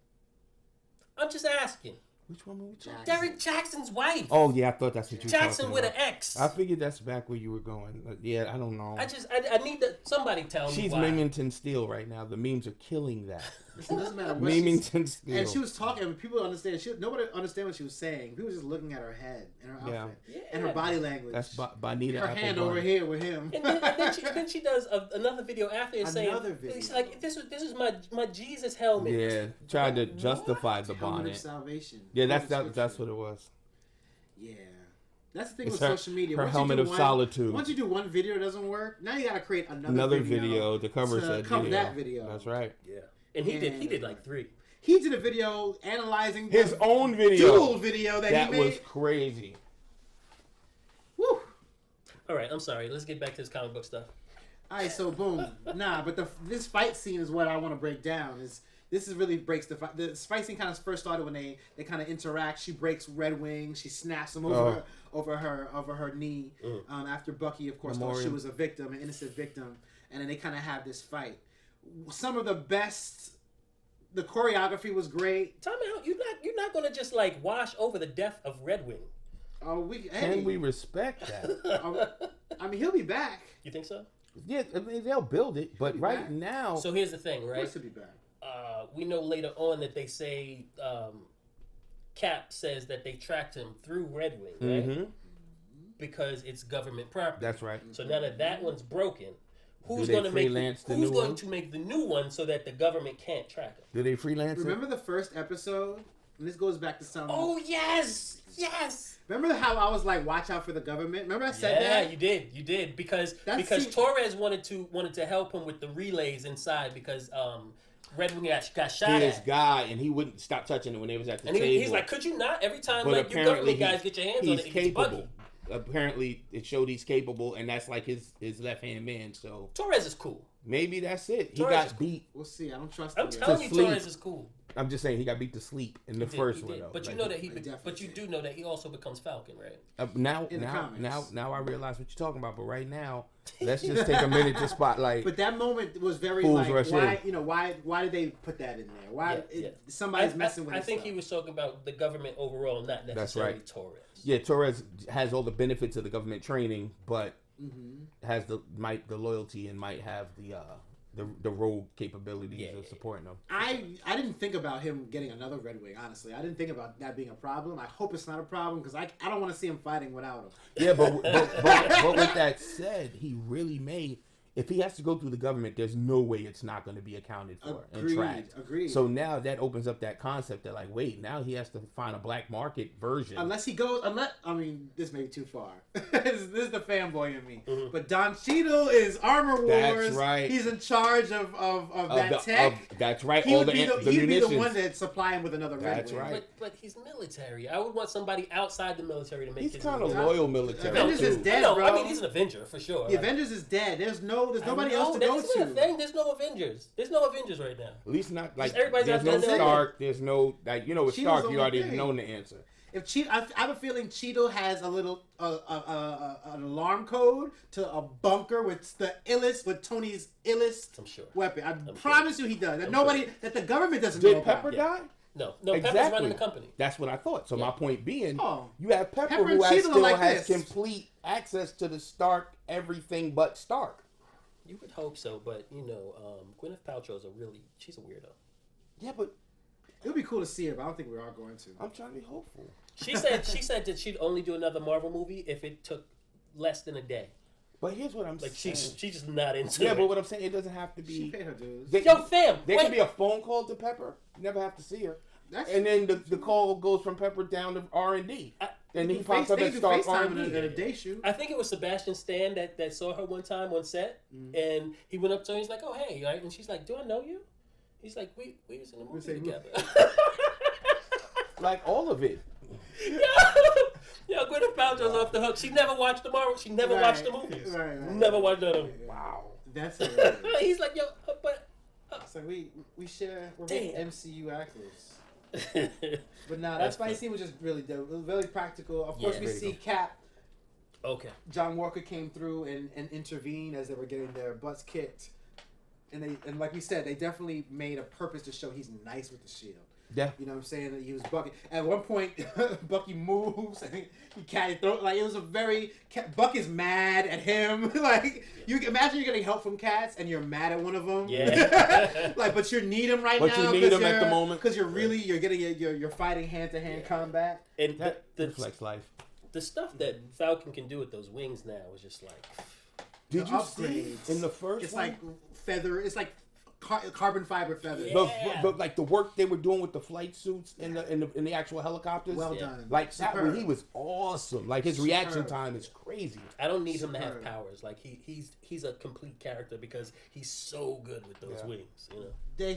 I'm just asking. Which one were we talking? Derek Jackson's wife. Oh yeah, I thought that's what you were Jackson talking with about. an X. I figured that's back where you were going. Yeah, I don't know. I need somebody tell me She's why. Mimington Steel right now. The memes are killing that. It doesn't matter what she's, Mimington Steel. and she was talking. People don't understand. Nobody understand what she was saying. People were just looking at her head and her outfit and her body language. That's Bonita her hand over here with him. And then she does another video after it saying, Another video. It's like, this is my Jesus helmet. Yeah, tried to justify the Helmet of bonnet. salvation. Yeah, that's Scripture. what it was. Yeah. That's the thing It's with her- social media. her Once you helmet do of one- solitude. Once you do one video, it doesn't work. Now you got to create Another video to cover said cover video. that video. That's right. Yeah. And he did like 3. He did a video analyzing His the own video. dual video that That he made. was crazy. Woo. All right, I'm sorry. Let's get back to this comic book stuff. All right, so boom. But this fight scene is what I want to break down. This really breaks the fight. The fight scene kind of first started when they kind of interact. She breaks Red Wing. She snaps him over her knee. After Bucky, of course, thought she was a victim, an innocent victim, and then they kind of have this fight. Some of the best. The choreography was great. Time out. You're not gonna just like wash over the death of Red Wing. Can we respect that? I mean, he'll be back. You think so? Yeah, I mean, they'll build it, but right back. now, So here's the thing, Of right? course he'll be back. We know later on that they say Cap says that they tracked him through Red Wing, right? Because it's government property. That's right. So now that one's broken, who's they going to make freelance the who's new going one? to make the new one so that the government can't track him? Do they freelance it? Remember the first episode? And this goes back to some. Oh yes. Remember how I was like, "Watch out for the government"? Remember I said Yeah, that? you did because That's Torres wanted to help him with the relays inside because Red Wing got shot His at. guy, and he wouldn't stop touching it when they was at the And table. he's like, could you not? Every time but like you government guys get your hands on he's it, it's capable. buggy. Apparently, it showed he's capable, and that's like his left hand man. So Torres is cool. maybe that's it. He Torres is got cool. beat. We'll see. I don't trust I'm him. telling you, sleep. Torres is cool. I'm just saying he got beat to sleep in the He first did. one. Though. But you Like, know that definitely but you do know that he also becomes Falcon, right? In the comics. now I realize what you're talking about. But right now, let's just take a minute to spotlight. But that moment was very Fools like, rush why in. why did they put that in there? Why Yeah. somebody's messing with? I his think stuff. he was talking about the government overall, not necessarily right. Torres. Yeah, Torres has all the benefits of the government training, but Mm-hmm. has the loyalty and might have the the rogue capabilities of supporting them. I didn't think about him getting another Red Wing, honestly. I didn't think about that being a problem. I hope it's not a problem because I don't want to see him fighting without him. Yeah, but with that said, he really may. If he has to go through the government, there's no way it's not going to be accounted for and tracked. Agreed. So now that opens up that concept that, like, wait, now he has to find a black market version. Unless he goes, this may be too far. this is the fanboy in me. Mm-hmm. But Don Cheadle is Armor Wars. That's right. He's in charge of that tech. That's right. He'd be the one that supply him with another Red Wing. Right. But he's military. I would want somebody outside the military to make. He's kind of loyal military. Avengers is dead, bro. I mean, he's an Avenger for sure. The Avengers is dead. There's nobody else to go to. There's no Avengers. There's no Avengers right now. At least not like everybody's there's no Stark. There's no like with Cheadle's Stark you already known the answer. If I have a feeling Cheadle has a little an alarm code to a bunker with Tony's illest weapon. I promise you he does. That the government doesn't know about. Did Pepper die? No, Pepper's running the company. That's what I thought. So my point being, you have Pepper who has complete access to the Stark everything but Stark. You would hope so, but Gwyneth Paltrow's she's a weirdo. Yeah, but it would be cool to see her, but I don't think we are going to. I'm trying to be hopeful. She said that she'd only do another Marvel movie if it took less than a day. But here's what I'm saying. She's just not into it. Yeah, but what I'm saying, it doesn't have to be. She paid her dues. There could be a phone call to Pepper. You never have to see her. And then the call goes from Pepper down to R&D. And he pops up at Stark R&D. At a day shoot. I think it was Sebastian Stan that saw her one time on set, and he went up to her. He's like, "Oh, hey," right? And she's like, "Do I know you?" He's like, "We was in a movie together." Like all of it. Yeah, Gwyneth Paltrow's off the hook. She never watched the Marvel. She never watched the movies. Right. Never watched none of them. Wow. That's hilarious. He's like, "Yo, but." So we share. We're both MCU actors. But that fight scene was just really dope. It was really practical. Of course, we see Cap. Okay. John Walker came through and intervened as they were getting their butts kicked, and like we said, they definitely made a purpose to show he's nice with the shield. Yeah. You know what I'm saying? That he was Bucky. At one point, Bucky moves and he can't throw. Like, it was a very... Buck is mad at him. Like, you imagine you're getting help from cats and you're mad at one of them. Yeah. Like, but you need him right now. But you need him at the moment. Because you're getting you're fighting hand-to-hand combat. And that reflects life. The stuff that Falcon can do with those wings now is just like... Did you see in the first It's one? like feather... It's like... carbon fiber feathers. Yeah. But like the work they were doing with the flight suits in the actual helicopters. Well done. Like that one, he was awesome. Like his reaction time is crazy. I don't need him to have powers. Like he's a complete character because he's so good with those wings. They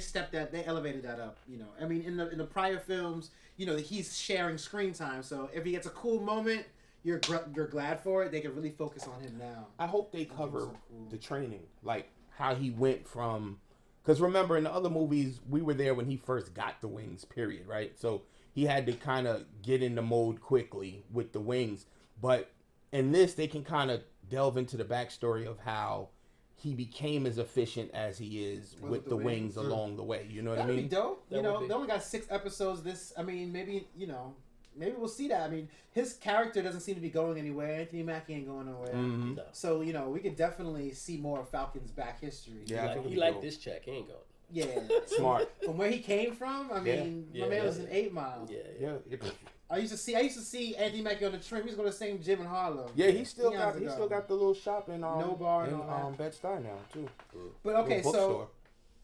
elevated that up. I mean, in the prior films, he's sharing screen time. So if he gets a cool moment, you're glad for it. They can really focus on him now. I hope they cover the training, like how he went from. Because remember, in the other movies, we were there when he first got the wings, period, right? So he had to kind of get in the mode quickly with the wings. But in this, they can kind of delve into the backstory of how he became as efficient as he is with the wings along the way. You know what I mean? That'd be dope. They only got 6 episodes. Maybe we'll see that. I mean, his character doesn't seem to be going anywhere. Anthony Mackie ain't going nowhere. Mm-hmm. No. So, we could definitely see more of Falcon's back history. Yeah, he liked this check. He ain't going. Yeah. Smart. From where he came from, I mean, my man was in 8 Mile. Yeah. I used to see Anthony Mackie on the trim. He was going to the same gym in Harlem. Yeah, he still got the little shop in No bar in Bed-Stuy now too. But okay, so bookstore.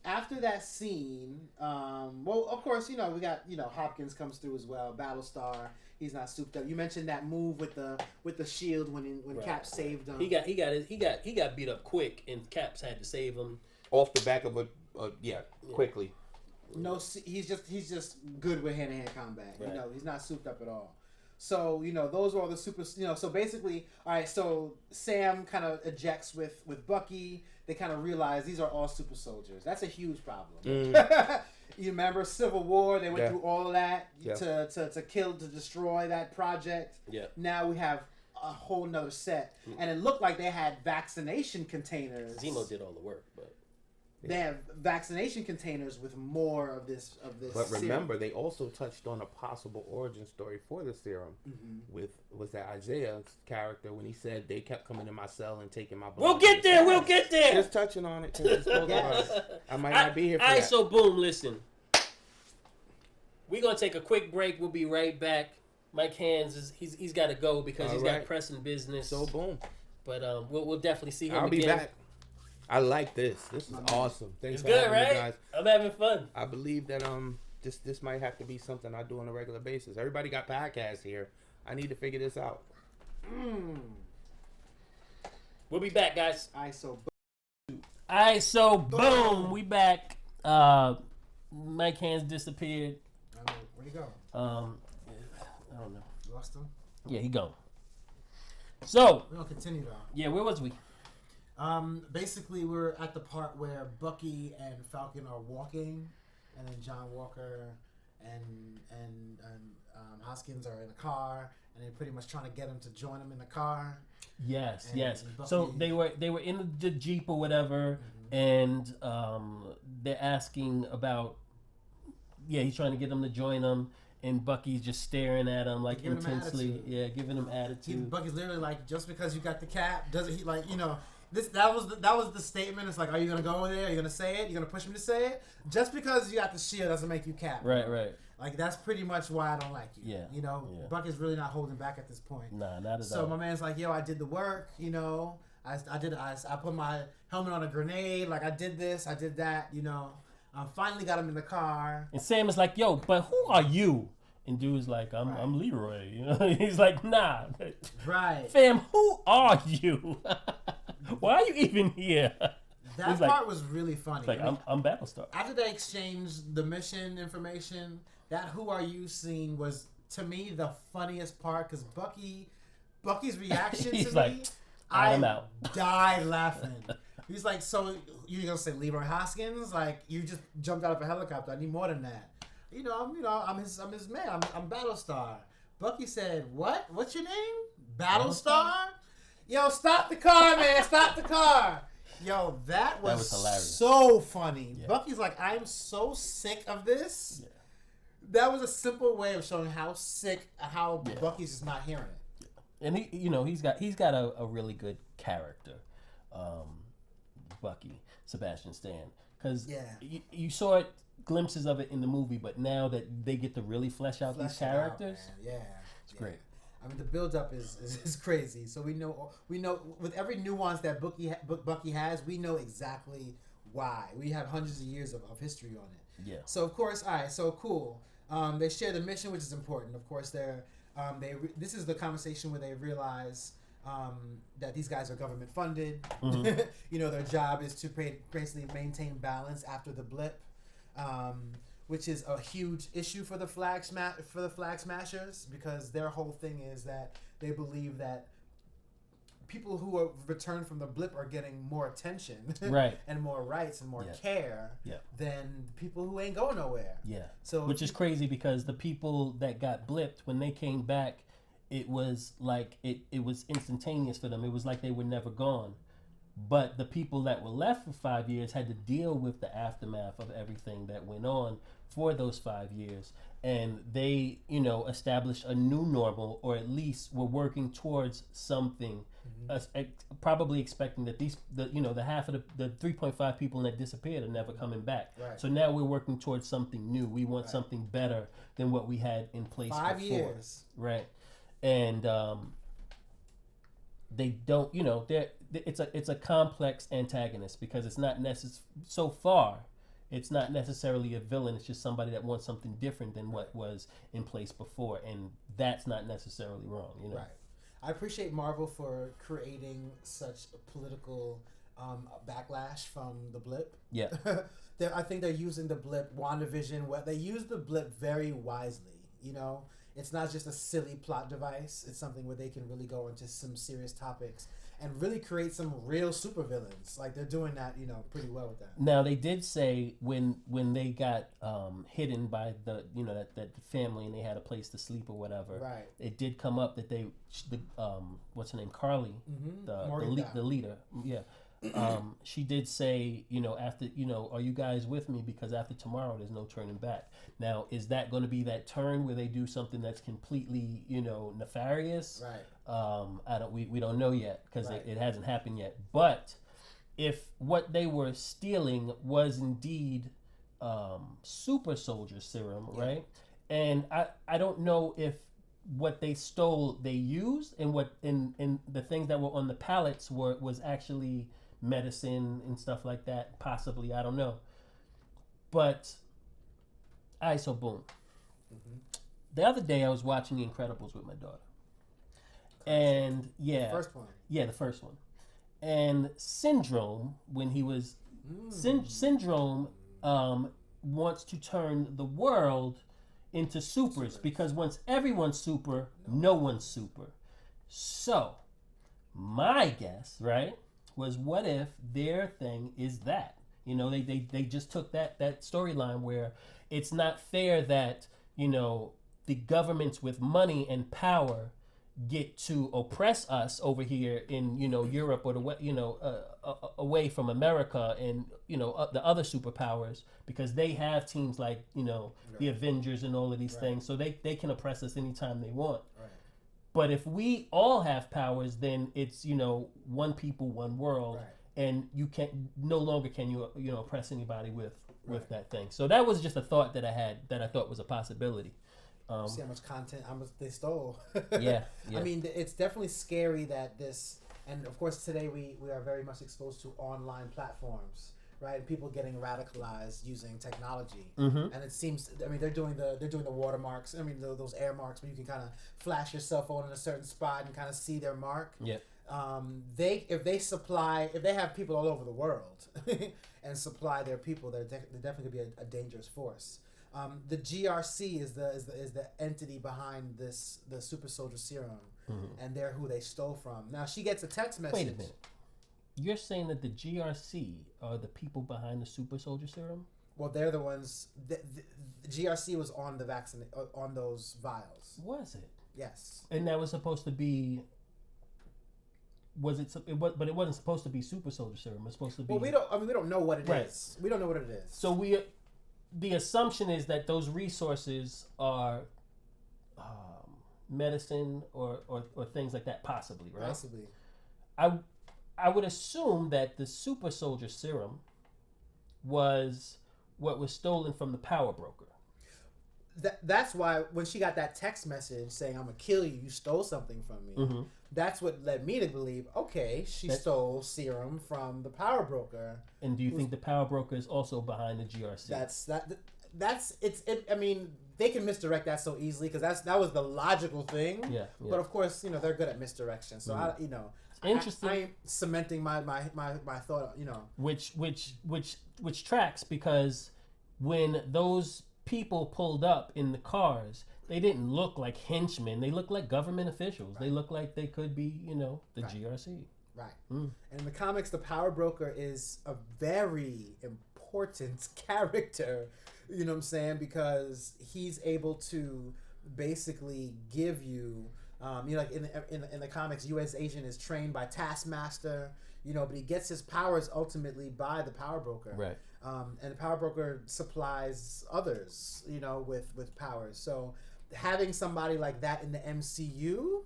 After that scene, well, of course, we got Hopkins comes through as well. Battlestar, he's not souped up. You mentioned that move with the shield when Cap saved him. He got beat up quick, and Caps had to save him off the back of quickly. No, he's just good with hand-to-hand combat. Right. He's not souped up at all. So those were all the super. So basically, all right. So Sam kind of ejects with Bucky. They kind of realize these are all super soldiers. That's a huge problem. You remember Civil War? They went through all of that to destroy that project. Yeah. Now we have a whole nother set, and it looked like they had vaccination containers. Zemo did all the work, but they have vaccination containers with more of this. But serum. remember, they also touched on a possible origin story for the serum was that Isaiah's character when he said they kept coming in my cell and taking my blood. We'll get there. We'll get there. Just touching on it. Since spoke about it. I might not be here for that. So boom, listen. We're gonna take a quick break. We'll be right back. Mic Handz he's got to go because he's got pressing business. So boom. But we'll definitely see him I'll again. be back. I like this. This is awesome. Thanks It's for good, having me, right? guys. I'm having fun. I believe that this might have to be something I do on a regular basis. Everybody got podcasts here. I need to figure this out. We'll be back, guys. Alright, so Boom. We back. Mic Handz disappeared. where'd he go? I don't know. You lost him. Yeah, he gone. So We're gonna continue though. yeah, where was we? Basically, we're at the part where Bucky and Falcon are walking, and then John Walker and Hoskins are in a car, and they're pretty much trying to get him to join them in the car. Yes, And yes. Bucky- So they were in the Jeep or whatever, and they're asking about. Yeah, he's trying to get them to join them, and Bucky's just staring at him like Giving him intensely. attitude. Yeah, giving him attitude. Bucky's literally like, just because you got the cap, doesn't he like that was the statement. It's like, are you gonna go over there? Are you gonna say it? You gonna push me to say it? Just because you got the shield doesn't make you cap. Right. Like that's pretty much why I don't like you. Yeah. You know, Yeah. Bucky's really not holding back at this point. Nah, not at So all. my man's like, yo, I did the work. You know, I put my helmet on a grenade. Like I did this, I did that. You know, I finally got him in the car. And Sam is like, "Yo, but who are you?" And dude's like, I'm Leroy." You know, he's like, "Nah, Right. fam, who are you? Why are you even here?" That He's part was really funny. It's like, I'm Battlestar. After they exchanged the mission information, that "Who are you" scene was to me the funniest part because Bucky's reaction He's to like, me, I'm I out. died laughing. He's like, "So you're gonna say Leroy Hoskins? Like you just jumped out of a helicopter? I need more than that." I'm his man. I'm Battlestar. Bucky said, "What? What's your name? Battlestar? Yo, stop the car, man! Stop the car!" Yo, that was hilarious. so funny. Yeah. Bucky's like, "I'm so sick of this." Yeah. That was a simple way of showing how Bucky's just not hearing it. And he's got a really good character, Bucky, Sebastian Stan, because you saw it, glimpses of it in the movie, but now that they get to really flesh out these characters, it's great. I mean, the build up is crazy. So we know with every nuance that Bucky has, we know exactly why. We have hundreds of years of history on it. Yeah. So of course, all right. So cool. They share the mission, which is important. Of course, this is the conversation where they realize that these guys are government funded. Mm-hmm. Their job is to basically maintain balance after the blip. Which is a huge issue for the Flag Smashers because their whole thing is that they believe that people who are returned from the blip are getting more attention, Right. and more rights and more care than people who ain't going nowhere. Yeah. So which is crazy because the people that got blipped when they came back, it was like it was instantaneous for them. It was like they were never gone. But the people that were left for 5 years had to deal with the aftermath of everything that went on for those 5 years. And they, established a new normal, or at least were working towards something, probably expecting that the half of the 3.5 people that disappeared are never coming back. Right. So now we're working towards something new. We want something better than what we had in place 5 before. years. Right. And they don't, it's a complex antagonist because it's not so far it's not necessarily a villain. It's just somebody that wants something different than what was in place before, and that's not necessarily wrong. Right. I appreciate Marvel for creating such a political backlash from the blip. Yeah. I think they're using the blip, WandaVision. They use the blip very wisely. It's not just a silly plot device. It's something where they can really go into some serious topics and really create some real supervillains. Like they're doing that, pretty well with that. Now they did say when they got hidden by the that family and they had a place to sleep or whatever. Right. It did come up that what's her name, Carly, the leader. Yeah. she did say, after, are you guys with me? Because after tomorrow, there's no turning back. Now, is that going to be that turn where they do something that's completely, nefarious? Right. We don't know yet because Right. it hasn't happened yet. But if what they were stealing was indeed super soldier serum, right? And I don't know if what they stole they used, and what in the things that were on the pallets was actually medicine and stuff like that, possibly, I don't know. But so boom. The other day I was watching The Incredibles with my daughter, and The first one. the first one, and Syndrome, when he was Syndrome wants to turn the world into supers, because once everyone's super, no one's super. So my guess, right, was, what if their thing is that, they just took that storyline where it's not fair that, the governments with money and power get to oppress us over here in, Europe, or away from America and, the other superpowers, because they have teams like, the Avengers and all of these things, so they can oppress us anytime they want. Right. But if we all have powers, then it's, one people, one world, and you no longer can you oppress anybody with that thing. So that was just a thought that I had, that I thought was a possibility. See how much content they stole. Yeah. I mean, it's definitely scary that this, and of course today we are very much exposed to online platforms, right? People getting radicalized using technology, and it seems, I mean, they're doing the watermarks. I mean, those air marks where you can kind of flash your cell phone in a certain spot and kind of see their mark. Yeah. If they have people all over the world and supply their people, they're definitely gonna be a dangerous force. The GRC is the entity behind the super soldier serum, and they're who they stole from. Now she gets a text message. Wait a minute. You're saying that the GRC are the people behind the super soldier serum? Well, they're the ones. The GRC was on the on those vials. Was it? Yes. And that was supposed to be. But it wasn't supposed to be super soldier serum. It was supposed to be. Well, we don't know what it is. We don't know what it is. So the assumption is that those resources are medicine or things like that, possibly, right? Possibly. I would assume that the super soldier serum was what was stolen from the power broker. That's why when she got that text message saying, "I'm gonna kill you, you stole something from me," that's what led me to believe, okay, she stole serum from the power broker. And do you think the power broker is also behind the GRC? I mean, they can misdirect that so easily, because that was the logical thing. Yeah. But of course, they're good at misdirection. So Interesting. I ain't cementing my thought. Which tracks, because when those people pulled up in the cars, they didn't look like henchmen. They looked like government officials. They looked like they could be, the GRC. Right. And in the comics, the power broker is a very important character. You know what I'm saying? Because he's able to basically give you, like in the comics, U.S. agent is trained by Taskmaster. But he gets his powers ultimately by the power broker. Right. And the power broker supplies others, with powers. So having somebody like that in the MCU,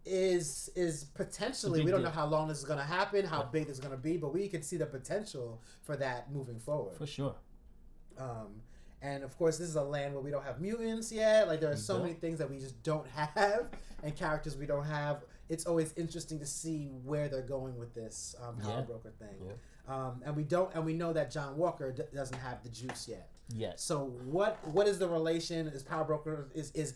is potentially, we don't know how long this is going to happen, how big this is going to be, but we can see the potential for that moving forward. For sure. And of course, this is a land where we don't have mutants yet. Like, there are so many things that we just don't have, and characters we don't have. It's always interesting to see where they're going with this power broker thing. Yeah. And we know that John Walker doesn't have the juice yet. Yes. So what is the relation? Is Power Broker is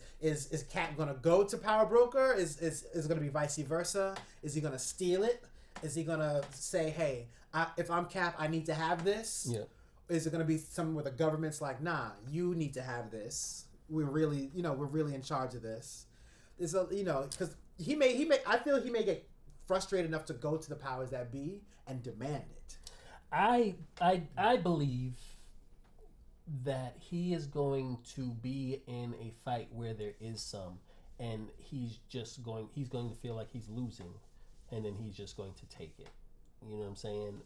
Cap gonna go to Power Broker? Is it gonna be vice versa? Is he gonna steal it? Is he gonna say, hey, if I'm Cap, I need to have this? Yeah. Is it gonna be something where the government's like, nah, you need to have this. We're really in charge of this. It's because I feel he may get frustrated enough to go to the powers that be and demand it. I believe that he is going to be in a fight where there is some, and he's going to feel like he's losing, and then he's just going to take it. You know what I'm saying?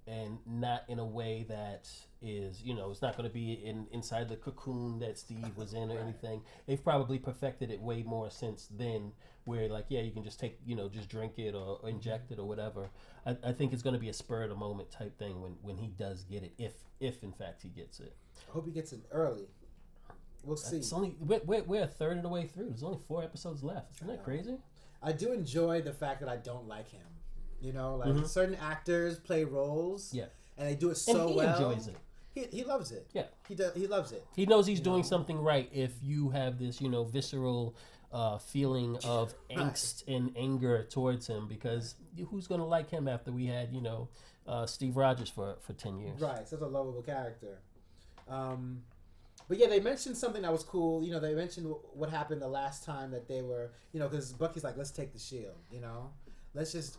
And not in a way that is, it's not going to be inside the cocoon that Steve was in or anything. They've probably perfected it way more since then, where like, yeah, you can just take, just drink it or inject it or whatever. I think it's going to be a spur of the moment type thing when he does get it, if in fact he gets it. I hope he gets it early. We'll see. It's only we're a third of the way through. There's only 4 episodes left. Isn't that crazy? I do enjoy the fact that I don't like him. Certain actors play roles, and they do it so and he well. Enjoys it. He loves it. Yeah, he loves it. He knows he's doing something right. If you have this, visceral feeling of angst and anger towards him, because who's gonna like him after we had Steve Rogers for 10 years? Right, such a lovable character. But yeah, they mentioned something that was cool. They mentioned what happened the last time that they were, because Bucky's like, let's take the shield,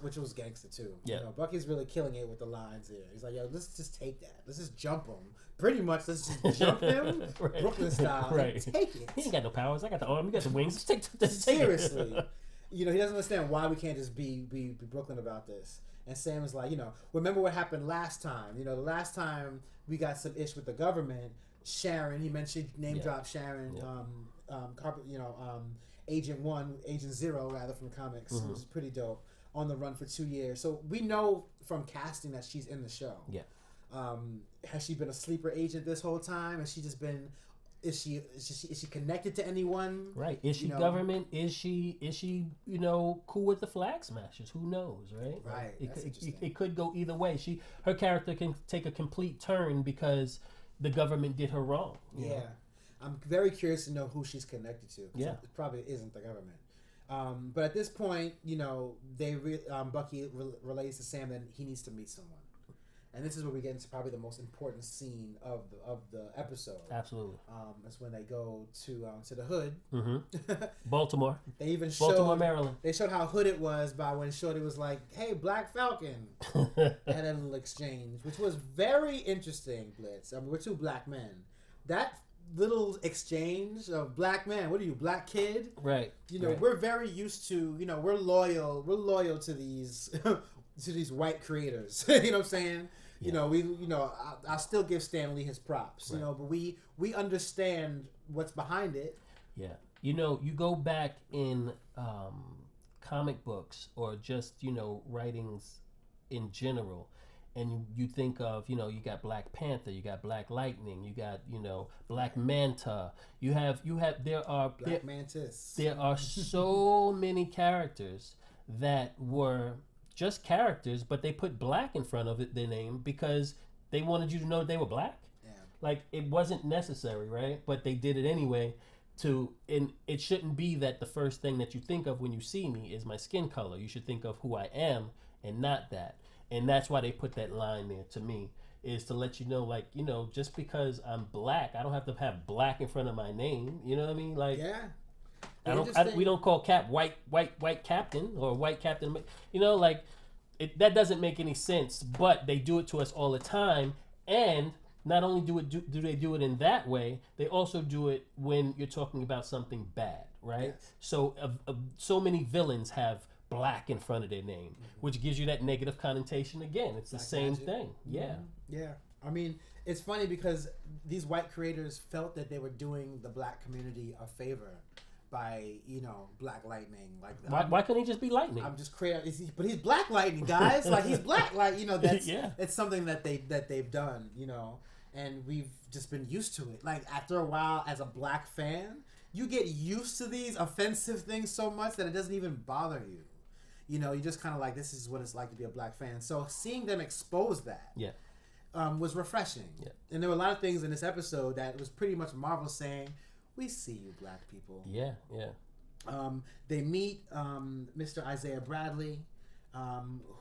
which was gangster too. Yeah. Bucky's really killing it with the lines here. He's like, yo, let's just take that. Let's just jump him. Pretty much, let's just jump him, Right. Brooklyn style. Right. And take it. He ain't got no powers. I got the arm. You got the wings. Just take it. Seriously. He doesn't understand why we can't just be Brooklyn about this. And Sam is like, remember what happened last time. The last time we got some ish with the government, Sharon, he mentioned, name drop Sharon, Agent Zero, rather, from comics, which is pretty dope, on the run for 2 years. So we know from casting that she's in the show. Yeah. Has she been a sleeper agent this whole time? Has she just been... Is she connected to anyone? Right. Is she government? Is she cool with the Flag Smashers? Who knows, right? Right. It could go either way. Her character can take a complete turn because the government did her wrong. You know? I'm very curious to know who she's connected to. Yeah. It probably isn't the government. But at this point, Bucky relays to Sam that he needs to meet someone. And this is where we get into probably the most important scene of the episode. Absolutely. That's when they go to the hood. Mm-hmm. Baltimore. They even Baltimore, Maryland. They showed how hood it was by when Shorty was like, "Hey, Black Falcon," had a little exchange, which was very interesting. Blitz. I mean, we're two black men. That little exchange of black man. What are you, black kid? Right. Right. We're very used to. We're loyal. We're loyal to these to these white creators. You know what I'm saying? Yeah. I still give Stan Lee his props. Right. But we understand what's behind it. Yeah. You go back in comic books or just, writings in general, and you think of, you got Black Panther, you got Black Lightning, you got, Black Manta, there are Black Mantis. There are so many characters that were just characters, but they put black in front of their name because they wanted you to know they were black. Yeah. Like, it wasn't necessary, right? But they did it anyway. And it shouldn't be that the first thing that you think of when you see me is my skin color. You should think of who I am and not that. And that's why they put that line there to me, is to let you know, like, just because I'm black, I don't have to have black in front of my name. You know what I mean? Like, yeah. we don't call Cap white captain or white captain. That doesn't make any sense. But they do it to us all the time, and not only do they do it in that way, they also do it when you're talking about something bad, right? Yes. So so many villains have black in front of their name, which gives you that negative connotation again. It's the same thing. Yeah. Yeah. I mean, it's funny because these white creators felt that they were doing the black community a favor by, Black Lightning. Like, why couldn't he just be Lightning? I'm just creating, but he's Black Lightning, guys. Like, he's black. Like, that's it's something that they've done, and we've just been used to it. Like, after a while, as a black fan, you get used to these offensive things so much that it doesn't even bother you. You just kind of like, this is what it's like to be a black fan. So seeing them expose that, was refreshing. Yeah. And there were a lot of things in this episode that was pretty much Marvel saying, "We see you, black people." Yeah, yeah. They meet Mr. Isaiah Bradley,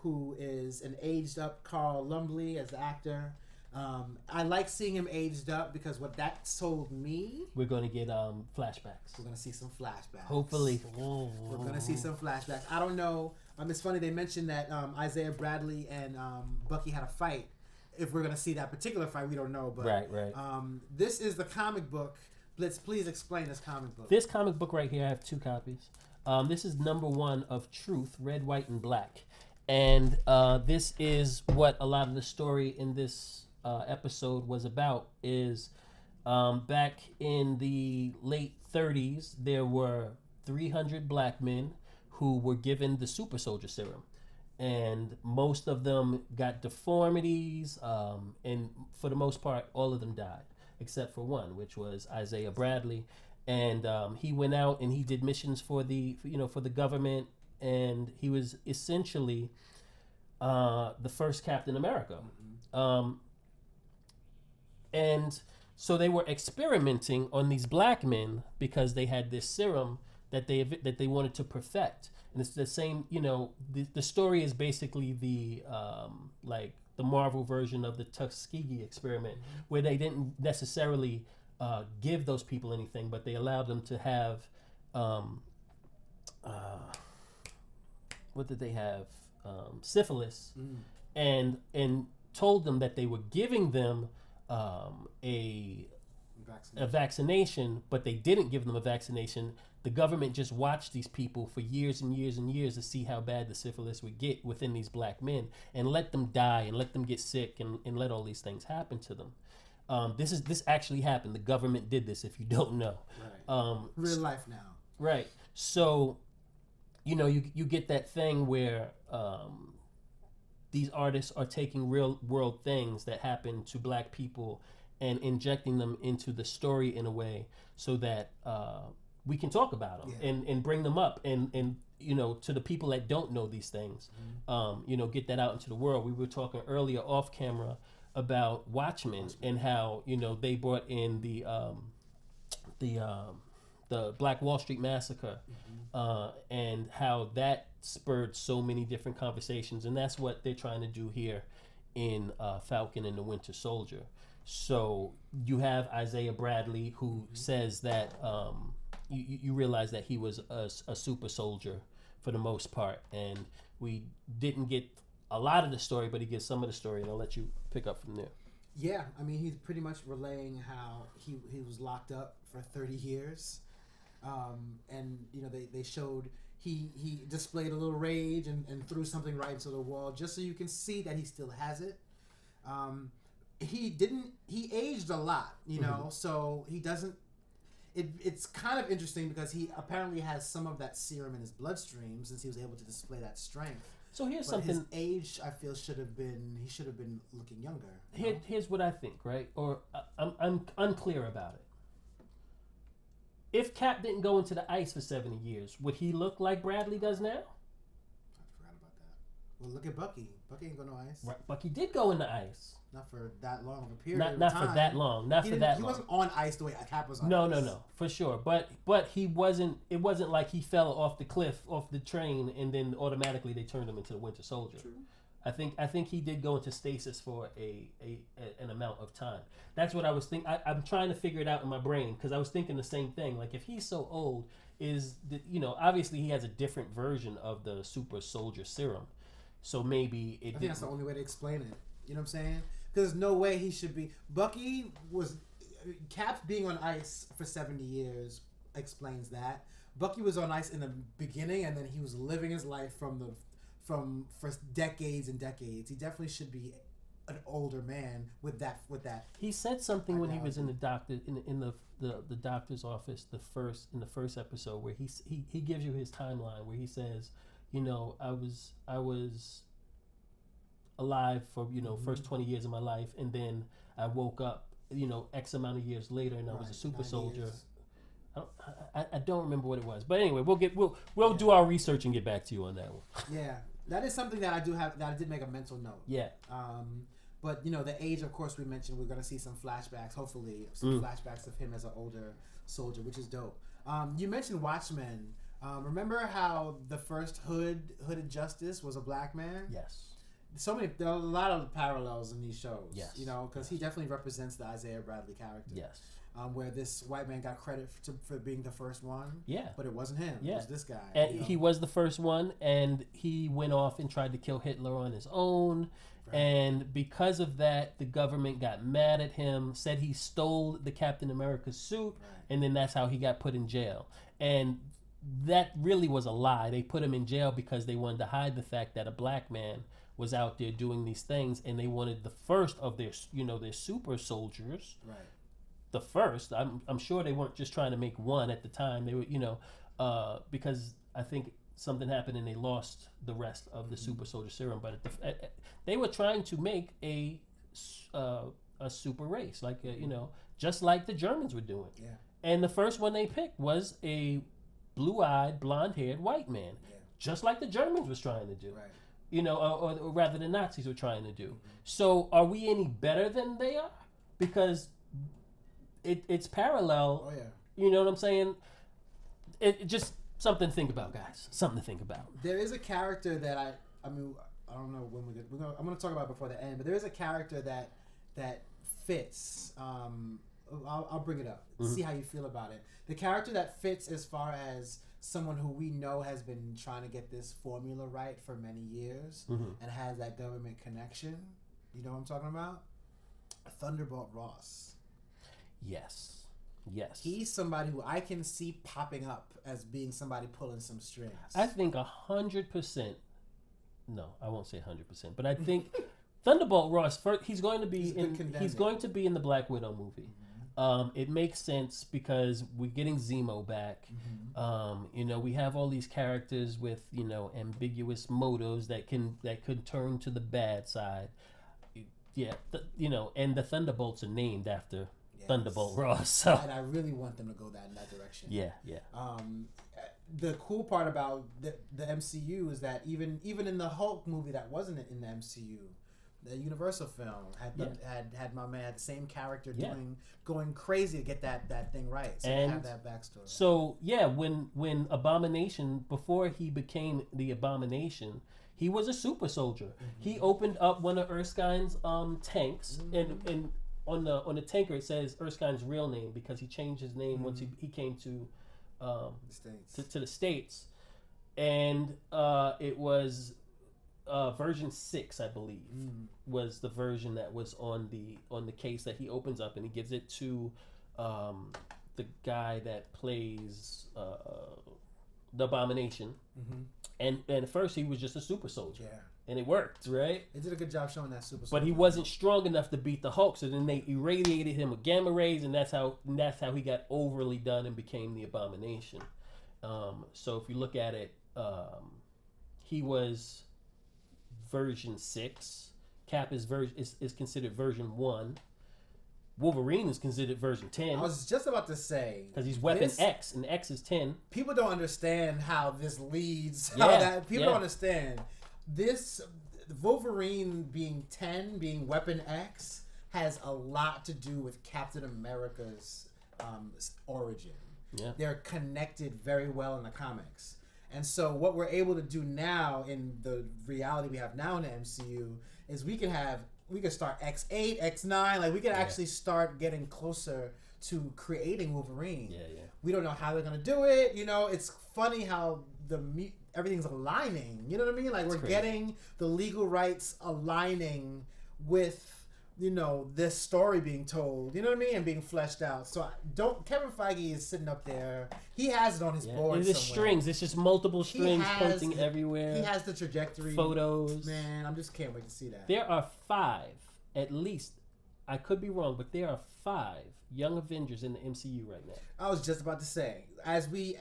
who is an aged up Carl Lumbly as the actor. I like seeing him aged up because what that told me... We're going to get flashbacks. We're going to see some flashbacks. Hopefully. We're going to see some flashbacks. I don't know. It's funny, they mentioned that Isaiah Bradley and Bucky had a fight. If we're going to see that particular fight, we don't know. But Right. This is the comic book. Blitz, please explain this comic book. This comic book right here, I have 2 copies. This is #1 of Truth, Red, White, and Black. And this is what a lot of the story in this episode was about. Is back in the late 30s, there were 300 black men who were given the super soldier serum. And most of them got deformities, and for the most part, all of them died, except for one, which was Isaiah Bradley. And he went out and he did missions for the government, and he was essentially the first Captain America. And so they were experimenting on these black men because they had this serum that they wanted to perfect. And it's the same, the story is basically the like the Marvel version of the Tuskegee experiment, where they didn't necessarily give those people anything, but they allowed them to have what did they have? Syphilis, and told them that they were giving them a vaccination, but they didn't give them a vaccination. The government just watched these people for years and years and years to see how bad the syphilis would get within these black men, and let them die and let them get sick and let all these things happen to them. This actually happened. The government did this, if you don't know. Right. Real life now. Right. So, you get that thing where these artists are taking real world things that happen to black people and injecting them into the story in a way so that we can talk about them and bring them up and to the people that don't know these things, get that out into the world. We were talking earlier off camera about Watchmen and how they brought in the Black Wall Street Massacre, and how that spurred so many different conversations, and that's what they're trying to do here in Falcon and the Winter Soldier. So you have Isaiah Bradley, who says that you realize that he was a super soldier for the most part, and we didn't get a lot of the story, but he gives some of the story, and I'll let you pick up from there. Yeah, I mean, he's pretty much relaying how he was locked up for 30 years. And, they showed he displayed a little rage and threw something right into the wall just so you can see that he still has it. He aged a lot, so he doesn't. It's kind of interesting because he apparently has some of that serum in his bloodstream since he was able to display that strength. So here's but something. His age, I feel, should have been looking younger. Here's what I think, right? Or I'm unclear about it. If Cap didn't go into the ice for 70 years, would he look like Bradley does now? I forgot about that. Well, look at Bucky. Bucky ain't going to ice. Right. Bucky did go in the ice. Not for that long of a period of not time. for that long. He wasn't on ice the way Cap was on no, ice. No, for sure. But he wasn't. It wasn't like he fell off the cliff, off the train, and then automatically they turned him into the Winter Soldier. True. I think he did go into stasis for an amount of time. That's what I was thinking. I'm trying to figure it out in my brain because I was thinking the same thing. Like if he's so old, obviously he has a different version of the super soldier serum. So maybe I think that's the only way to explain it. You know what I'm saying? Because there's no way he should be. Bucky was. Cap being on ice for 70 years explains that. Bucky was on ice in the beginning, and then he was living his life for decades and decades. He definitely should be an older man with that. He said something when he was in the doctor in the doctor's office in the first episode where he gives you his timeline where he says, I was alive for first 20 years of my life, and then I woke up X amount of years later, and I was a super soldier. I don't remember what it was, but anyway, we'll do our research and get back to you on that one. Yeah, that is something that I did make a mental note. Yeah. But the age, of course, we mentioned we're gonna see some flashbacks. Hopefully, some flashbacks of him as an older soldier, which is dope. You mentioned Watchmen. Remember how the first Hooded Justice was a black man? Yes. There are a lot of parallels in these shows. Yes. Because he definitely represents the Isaiah Bradley character. Yes. Where this white man got credit for being the first one. Yeah. But it wasn't him. Yeah. It was this guy. And he was the first one, and he went off and tried to kill Hitler on his own. Right. And because of that, the government got mad at him, said he stole the Captain America suit, right. And then that's how he got put in jail. And that really was a lie. They put him in jail because they wanted to hide the fact that a black man was out there doing these things, and they wanted the first of their super soldiers. Right. The first. I'm sure they weren't just trying to make one at the time. They were, because I think something happened and they lost the rest of the super soldier serum. But they were trying to make a super race, like just like the Germans were doing. Yeah. And the first one they picked was a blue-eyed, blonde-haired white man, just like the Germans was trying to do. Right. Or rather the Nazis were trying to do. So are we any better than they are? Because it's parallel. Oh yeah. You know what I'm saying? It just something to think about, guys. Something to think about. There is a character that I mean, I don't know when I'm going to talk about it before the end, but there is a character that fits. I'll bring it up. See how you feel about it. The character that fits as far as someone who we know has been trying to get this formula right for many years and has that government connection. You know what I'm talking about? Thunderbolt Ross. Yes. He's somebody who I can see popping up as being somebody pulling some strings. I think 100%. No, I won't say 100%, but I think Thunderbolt Ross. He's going to be in the Black Widow movie. It makes sense because we're getting Zemo back. We have all these characters with ambiguous motives that could turn to the bad side. And the Thunderbolts are named after Thunderbolt Ross. So. And I really want them to go in that direction. Yeah. The cool part about the MCU is that even in the Hulk movie that wasn't in the MCU, the Universal film had my man, the same character going crazy to get that thing right. So and have that backstory. So when Abomination, before he became the Abomination, he was a super soldier. He opened up one of Erskine's tanks, and on the tanker it says Erskine's real name because he changed his name once he came to the States, and it was version 6, I believe, was the version that was on the case that he opens up, and he gives it to the guy that plays the Abomination. And at first he was just a super soldier. Yeah. And it worked, right? They did a good job showing that super soldier. But he wasn't strong enough to beat the Hulk, so then they irradiated him with gamma rays, and that's how he got overly done and became the Abomination. So if you look at it, he was version 6. Cap is considered version 1. Wolverine is considered version 10. I was just about to say, because he's weapon X, and X is 10. People don't understand how this leads. People don't understand this. Wolverine being 10, being weapon X, has a lot to do with Captain America's origin. Yeah. They're connected very well in the comics. And so what we're able to do now in the reality we have now in the MCU is we can start X8, X9, like we can actually start getting closer to creating Wolverine. We don't know how they're gonna do it. It's funny how everything's aligning. You know what I mean? Like we're getting the legal rights aligning with this story being told, you know what I mean, and being fleshed out. So Kevin Feige is sitting up there. He has it on his board. It's strings. It's just multiple strings pointing everywhere. He has the trajectory. Photos. Man, I just can't wait to see that. There are 5, at least. I could be wrong, but there are 5 young Avengers in the MCU right now. I was just about to say, as we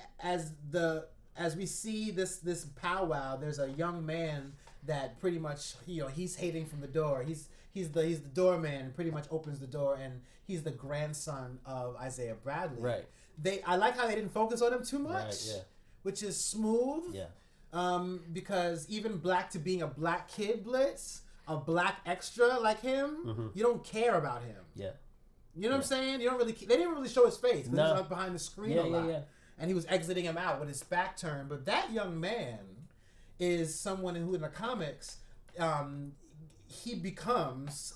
see this powwow, there's a young man that pretty much he's hating from the door. He's the doorman and pretty much opens the door, and he's the grandson of Isaiah Bradley. Right. I like how they didn't focus on him too much, which is smooth. Yeah. Because even black to being a black kid blitz, a black extra like him, you don't care about him. Yeah. You know what I'm saying? You don't really. They didn't really show his face because he was behind the screen a lot, and he was exiting him out with his back turned. But that young man is someone who, in the comics, he becomes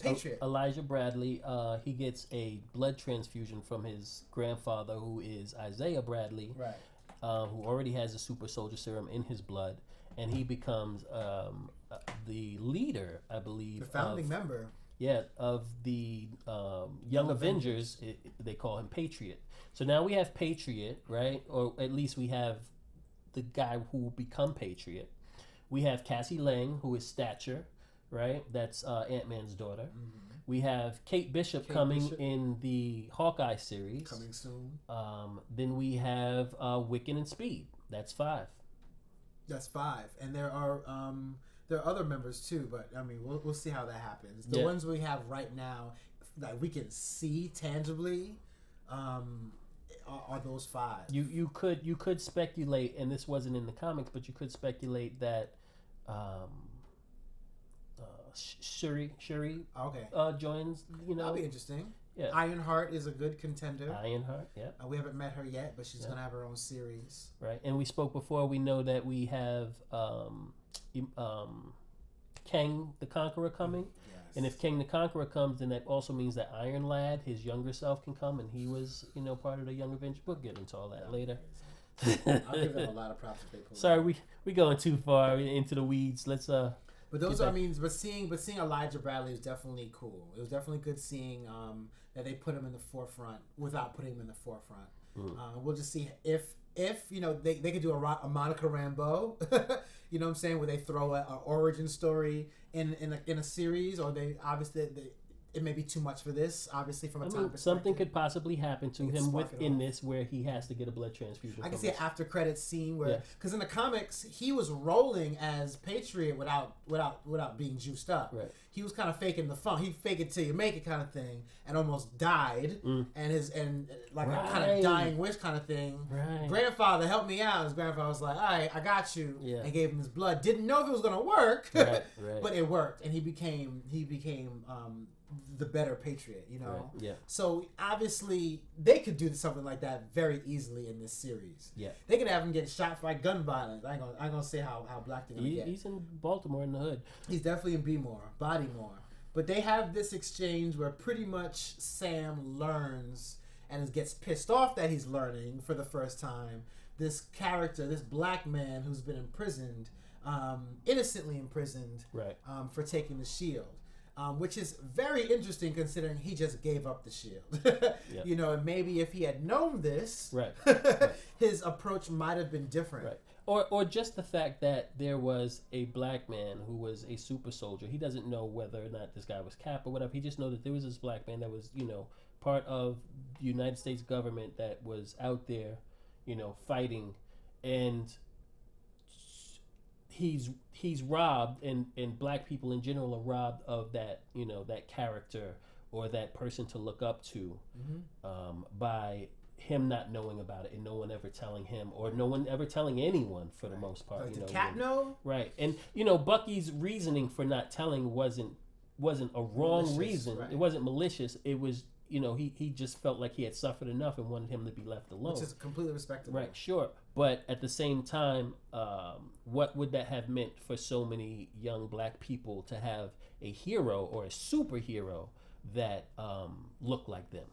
Patriot. Elijah Bradley, he gets a blood transfusion from his grandfather, who is Isaiah Bradley, right? Who already has a super soldier serum in his blood, and he becomes the leader, I believe, the founding member of the Young Avengers, they call him Patriot. So now we have Patriot, right? Or at least we have the guy who will become Patriot. We have Cassie Lang, who is Stature, right? That's Ant-Man's daughter. Mm-hmm. We have Kate Bishop coming in the Hawkeye series. Coming soon. Then we have Wiccan and Speed. That's 5. That's 5. And there are other members too, but I mean, we'll see how that happens. The ones we have right now that we can see tangibly are those 5. You could speculate, and this wasn't in the comics, but you could speculate that Shuri Okay. joins. That'll be interesting. Yeah. Ironheart is a good contender. Ironheart, yeah. We haven't met her yet, but she's gonna have her own series. Right, and we spoke before. We know that we have Kang the Conqueror coming. Yes. And if King the Conqueror comes, then that also means that Iron Lad, his younger self, can come, and he was, part of the Young Avengers. We'll get into all that later. I'll give them a lot of props if they pull. Sorry, we going too far into the weeds. Let's But those are, but seeing Elijah Bradley is definitely cool. It was definitely good seeing that they put him in the forefront without putting him in the forefront. We'll just see if they could do a Monica Rambeau, you know what I'm saying, where they throw an origin story in a series, or they obviously it may be too much for this, obviously, from a time perspective. Something could possibly happen to him within this where he has to get a blood transfusion. I can see an after credits scene where, because in the comics he was rolling as Patriot without being juiced up. Right. He was kind of faking the funk. He fake it till you make it kind of thing, and almost died, and a kind of dying wish kind of thing. Right. Grandfather, help me out. His grandfather was like, all right, I got you, and gave him his blood. Didn't know if it was gonna work, right. but it worked, and he became the better Patriot, Right. Yeah. So obviously they could do something like that very easily in this series. Yeah. They could have him get shot for gun violence. I ain't gonna say how black they're gonna get. He's in Baltimore in the hood. He's definitely in Bodymore. But they have this exchange where pretty much Sam learns and gets pissed off that he's learning for the first time. This character, this black man who's been imprisoned, innocently imprisoned, right. For taking the shield. Which is very interesting considering he just gave up the shield. And maybe if he had known this, right. his approach might have been different. Right. Or just the fact that there was a black man who was a super soldier. He doesn't know whether or not this guy was Cap or whatever. He just knows that there was this black man that was, part of the United States government that was out there, fighting, and he's robbed, and black people in general are robbed of that, that character or that person to look up to, by him not knowing about it and no one ever telling him, or no one ever telling anyone for the most part. Like, did Cap know? Right. And Bucky's reasoning for not telling wasn't a wrong malicious, reason. right. It wasn't malicious. It was, he just felt like he had suffered enough and wanted him to be left alone. Which is completely respectable. Right, sure. But at the same time, what would that have meant for so many young black people to have a hero or a superhero that looked like them?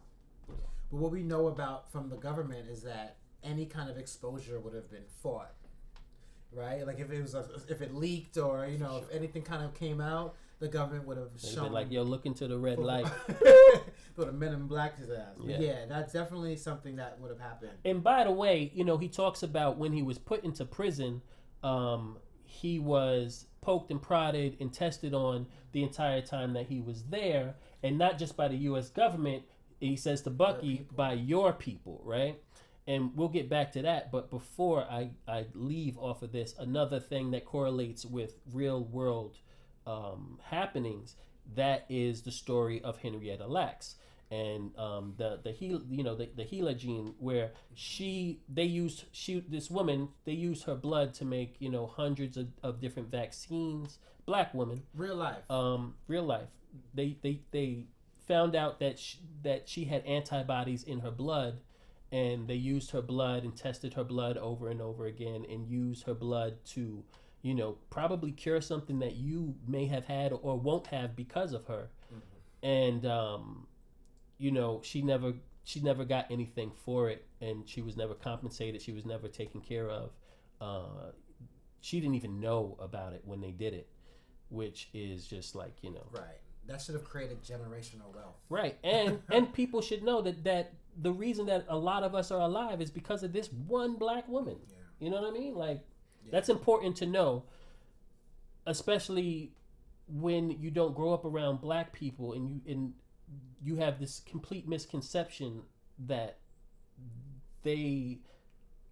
But what we know about from the government is that any kind of exposure would have been fought, right? Like if it leaked, or if anything kind of came out, the government would have shown. Been like, yo, look into the red light. Put a Men in Black his ass. Yeah, that's definitely something that would have happened. And by the way, he talks about when he was put into prison, he was poked and prodded and tested on the entire time that he was there, and not just by the U.S. government. He says to Bucky, by your people, right? And we'll get back to that. But before I leave off of this, another thing that correlates with real world happenings, that is the story of Henrietta Lacks and the Gila gene, where they used her blood to make hundreds of different vaccines. Black woman, real life. They found out that she had antibodies in her blood, and they used her blood and tested her blood over and over again, and used her blood to probably cure something that you may have had or won't have because of her. And she never got anything for it, and she was never compensated. She was never taken care of. She didn't even know about it when they did it, which is just like right. That should have created generational wealth. Right, and people should know that the reason that a lot of us are alive is because of this one black woman. Yeah. You know what I mean? Like, Yeah. that's important to know, especially when you don't grow up around black people and you have this complete misconception that they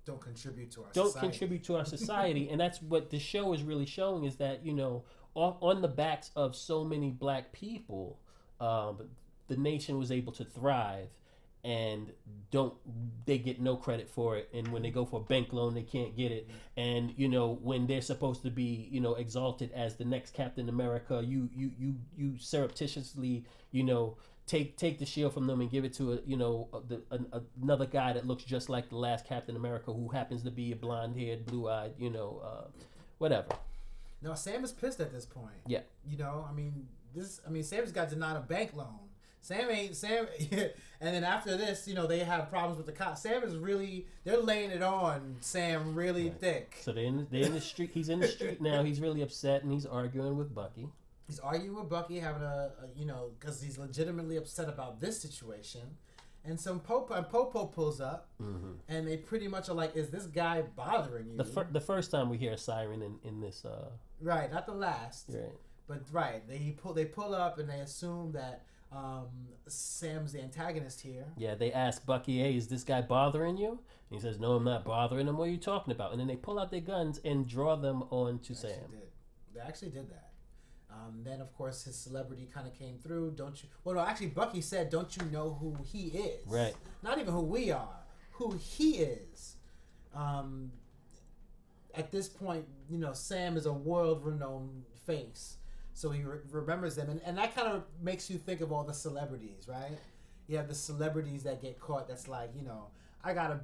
Don't contribute to our don't society. contribute to our society. And that's what the show is really showing, is that, you know, on the backs of so many black people, the nation was able to thrive, and they get no credit for it. And when they go for a bank loan, they can't get it. And, you know, when they're supposed to be, you know, exalted as the next Captain America, you surreptitiously, you know, take the shield from them and give it to another guy that looks just like the last Captain America, who happens to be a blonde-haired, blue-eyed, you know, whatever. No, Sam is pissed at this point. Yeah. You know, Sam just got denied a bank loan. Sam. And then after this, you know, they have problems with the cops. Sam is really, they're laying it on Sam really thick. So they're in the street. He's in the street now. He's really upset, and he's arguing with Bucky. He's arguing with Bucky, having because he's legitimately upset about this situation. And some Popo pulls up, and they pretty much are like, "Is this guy bothering you?" The first time we hear a siren in this. Right, not the last. Right. But right, they pull up and they assume that Sam's the antagonist here. Yeah, they ask Bucky, "Hey, is this guy bothering you?" And he says, "No, I'm not bothering him. What are you talking about?" And then they pull out their guns and draw them on to Sam. They actually did that. Then, of course, his celebrity kind of came through. Don't you? Well, no, actually, Bucky said, "Don't you know who he is?" Right. Not even who we are. Who he is. At this point, you know, Sam is a world-renowned face. So he remembers them. And that kind of makes you think of all the celebrities, right? You have the celebrities that get caught that's like, you know, I gotta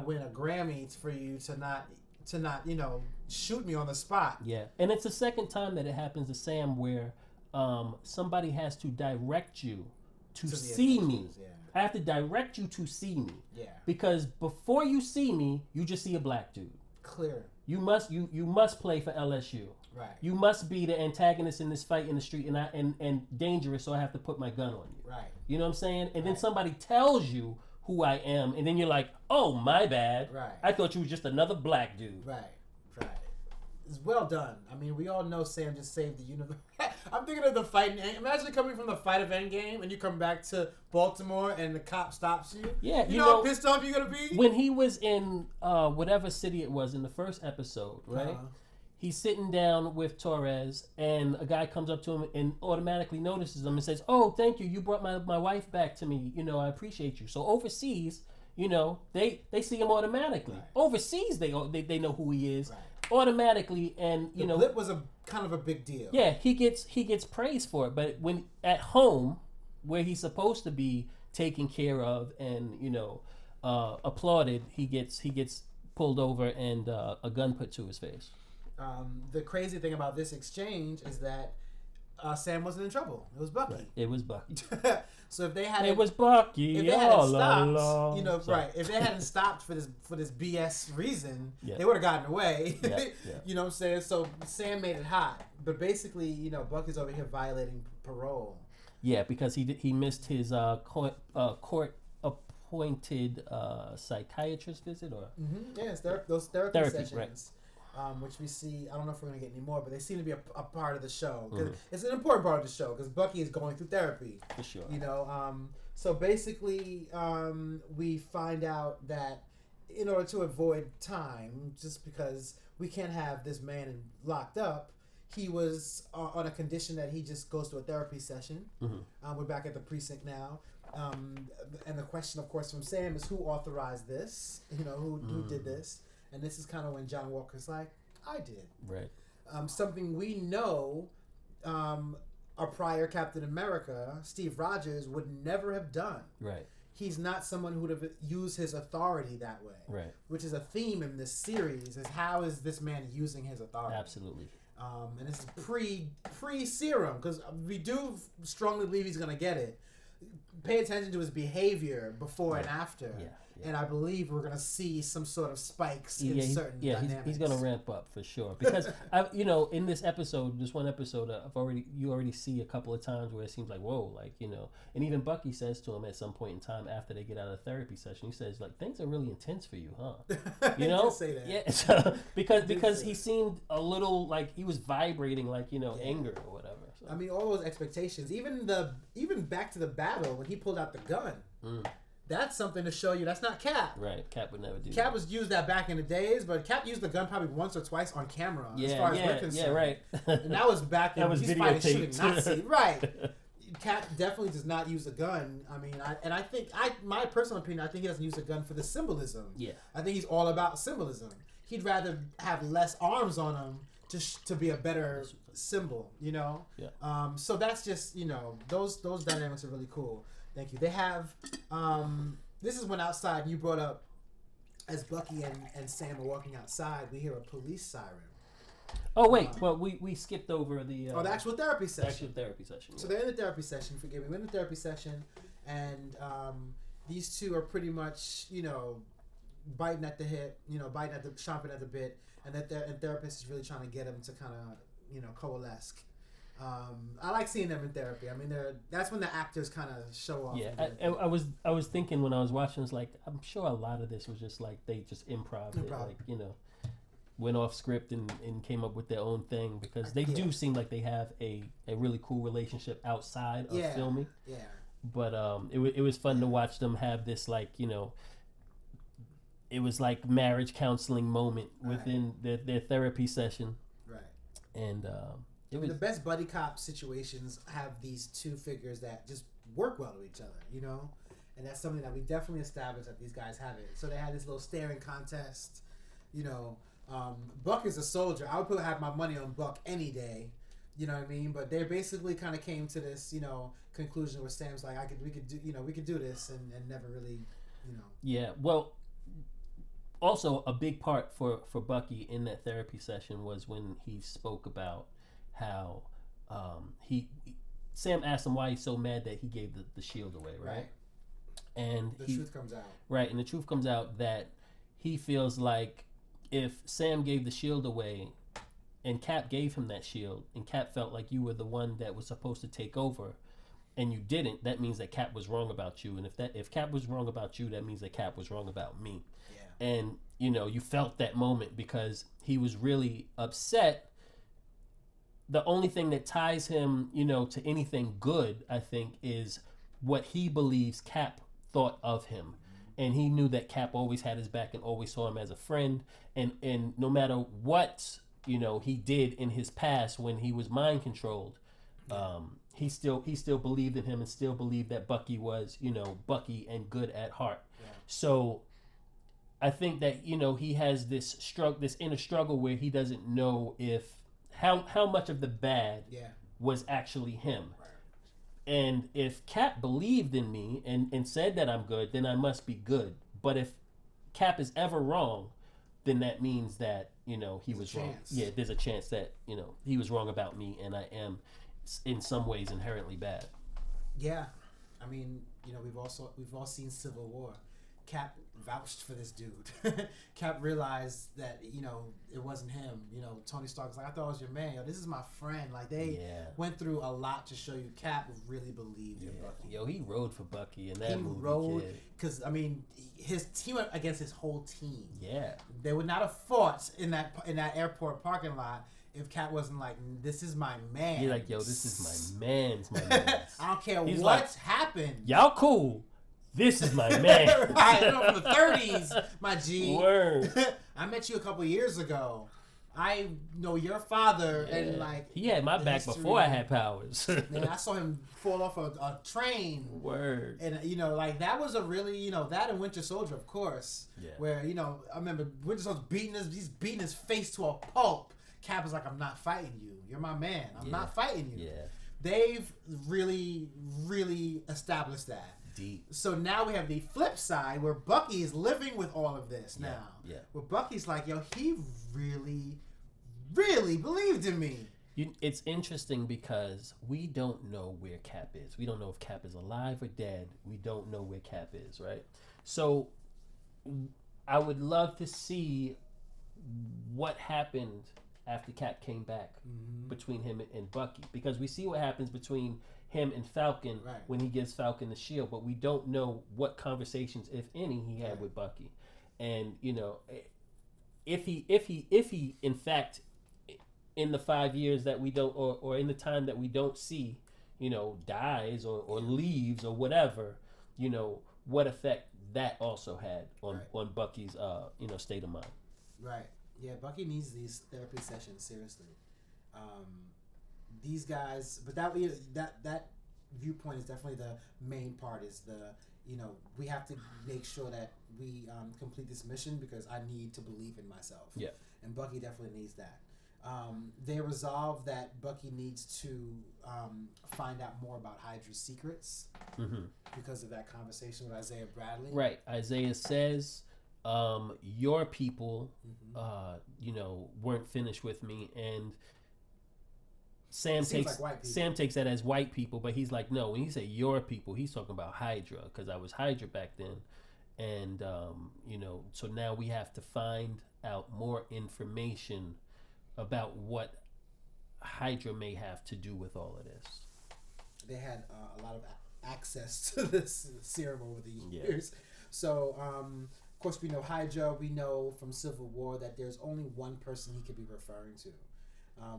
win a Grammy for you to not, you know, shoot me on the spot. Yeah. And it's the second time that it happens to Sam where somebody has to direct you to see me. Avengers, yeah. I have to direct you to see me. Yeah. Because before you see me, you just see a black dude. Clear. You must play for LSU. Right. You must be the antagonist in this fight in the street and dangerous, so I have to put my gun on you. Right. You know what I'm saying? And then somebody tells you who I am, and then you're like, "Oh, my bad. Right. I thought you were just another black dude." Right. It's well done. I mean, we all know Sam just saved the universe. I'm thinking of the fight. Imagine coming from the fight of Endgame and you come back to Baltimore and the cop stops you. Yeah, you know how pissed off you're gonna be when he was in whatever city it was in the first episode, right? Uh-huh. He's sitting down with Torres, and a guy comes up to him and automatically notices him and says, "Oh, thank you. You brought my wife back to me. You know, I appreciate you." So overseas, you know, they see him automatically. Right. Overseas, they know who he is. Right. Automatically, and you know, blip was a kind of a big deal. Yeah, he gets praised for it, but when at home, where he's supposed to be taken care of and, you know, applauded, he gets pulled over and a gun put to his face. The crazy thing about this exchange is that Sam wasn't in trouble. It was Bucky. Right. It was Bucky. So if they had it was Bucky. If they hadn't stopped, la. you know, Sorry. right? If they hadn't stopped for this BS reason, Yeah. they would have gotten away. Yeah. You know what I'm saying? So Sam made it hot, but basically, you know, Bucky's over here violating parole. Yeah, because he missed his court appointed psychiatrist visit or Yes, those therapy sessions. Right. Which we see, I don't know if we're going to get any more, but they seem to be a part of the show. Cause it's an important part of the show because Bucky is going through therapy. for sure. You know, so basically, we find out that in order to avoid time, just because we can't have this man locked up, he was on a condition that he just goes to a therapy session. We're back at the precinct now. And the question, of course, from Sam is who authorized this? You know, who did this? And this is kind of when John Walker's like, I did. Right. Something we know a prior Captain America, Steve Rogers, would never have done. Right. He's not someone who would have used his authority that way. Right. Which is a theme in this series, is how is this man using his authority? Absolutely. And this is pre-serum, because we do strongly believe he's going to get it. pay attention to his behavior before and after. Yeah. And I believe we're gonna see some sort of spikes in certain dynamics. He's gonna ramp up for sure because in this episode, this one episode, you already see a couple of times where it seems like whoa, like and even Bucky says to him at some point in time after they get out of the therapy session, he says like things are really intense for you, huh? He did say that. Yeah, so, because he seemed a little like he was vibrating like anger or whatever. So. I mean, all those expectations, even back to the battle when he pulled out the gun. That's something to show you that's not Cap. Right, Cap would never do that. Cap was used that back in the days, but Cap used the gun probably once or twice on camera as far as we're concerned. Yeah, right. And that was back then. That was He's fighting shooting videotaped. Nazi. Right. Cap definitely does not use a gun. I mean, I think my personal opinion, I think he doesn't use a gun for the symbolism. Yeah. I think he's all about symbolism. He'd rather have less arms on him to be a better symbol, Yeah. So that's just, those dynamics are really cool. Thank you. They have, this is when outside you brought up, as Bucky and Sam are walking outside, we hear a police siren. Oh, wait. Well, we skipped over the actual therapy session. Actual therapy session. So they're in the therapy session, forgive me. We're in the therapy session, and these two are pretty much, biting at the hip, chomping at the bit, and the therapist is really trying to get them to kind of, coalesce. I like seeing them in therapy. I mean, that's when the actors kind of show off. Yeah, I was thinking when I was watching, it's like I'm sure a lot of this was just like they just improv it, like went off script and came up with their own thing because they do seem like they have a really cool relationship outside of filming. Yeah. But it was fun to watch them have this like it was like marriage counseling moment within their therapy session. Right. And the best buddy cop situations have these two figures that just work well with each other, and that's something that we definitely established that these guys have it. So they had this little staring contest, Buck is a soldier. I would have my money on Buck any day, you know what I mean? But they basically kind of came to this, conclusion where Sam's like, we could do this, and never really, Yeah, well, also a big part for Bucky in that therapy session was when he spoke about how Sam asked him why he's so mad that he gave the shield away, right? And the truth comes out. Right, and the truth comes out that he feels like if Sam gave the shield away and Cap gave him that shield and Cap felt like you were the one that was supposed to take over and you didn't, that means that Cap was wrong about you. And if Cap was wrong about you, that means that Cap was wrong about me. Yeah. And, you felt that moment because he was really upset. The only thing that ties him, to anything good, I think, is what he believes Cap thought of him. And he knew that Cap always had his back and always saw him as a friend. And no matter what, he did in his past when he was mind controlled, he still believed in him and still believed that Bucky was, Bucky and good at heart. Yeah. So I think that, he has this inner struggle where he doesn't know how much of the bad was actually him. Right. And if Cap believed in me and said that I'm good, then I must be good. But if Cap is ever wrong, then that means that, he was wrong. Yeah, there's a chance that, he was wrong about me and I am in some ways inherently bad. Yeah. I mean, we've all seen Civil War. Cap vouched for this dude. Cap realized that, it wasn't him. Tony Stark's like, I thought it was your man. This is my friend. Like, they went through a lot to show you Cap really believed in Bucky. Yo, he rode for Bucky in that movie. He rode, because, I mean, he went against his whole team. Yeah. They would not have fought in that airport parking lot if Cap wasn't like, this is my man. He's like, yo, this is my man's. I don't care what's happened. Y'all cool. This is my man. Right, from the 30s, my G. Word. I met you a couple years ago. I know your father, and like he had my back before I had powers. And I saw him fall off a train. Word. And like that was a really that and Winter Soldier, of course. Yeah. Where I remember Winter Soldier beating his face to a pulp. Cap was like, I'm not fighting you. You're my man. I'm not fighting you. Yeah. They've really, really established that. Deep. So now we have the flip side where Bucky is living with all of this now. Yeah. Where Bucky's like, yo, he really, really believed in me. It's interesting because we don't know where Cap is. We don't know if Cap is alive or dead. We don't know where Cap is, right? So I would love to see what happened after Cap came back between him and Bucky, because we see what happens between him and Falcon when he gives Falcon the shield, but we don't know what conversations, if any, he had with Bucky. And you know, if he in fact, in the 5 years that we don't, or in the time that we don't see, you know, dies or leaves or whatever, you know, what effect that also had on Bucky's you know, state of mind. Right. Yeah, Bucky needs these therapy sessions, seriously. These guys, but that viewpoint is definitely the main part. Is you know, we have to make sure that we complete this mission because I need to believe in myself. Yeah. And Bucky definitely needs that. They resolve that Bucky needs to find out more about Hydra's secrets because of that conversation with Isaiah Bradley. Right. Isaiah says, your people, you know, weren't finished with me, and Sam takes that as white people, but he's like, no, when he say your people, he's talking about Hydra, because I was Hydra back then. And, you know, so now we have to find out more information about what Hydra may have to do with all of this. They had a lot of access to this serum over the years. So, of course, we know Hydra. We know from Civil War that there's only one person he could be referring to.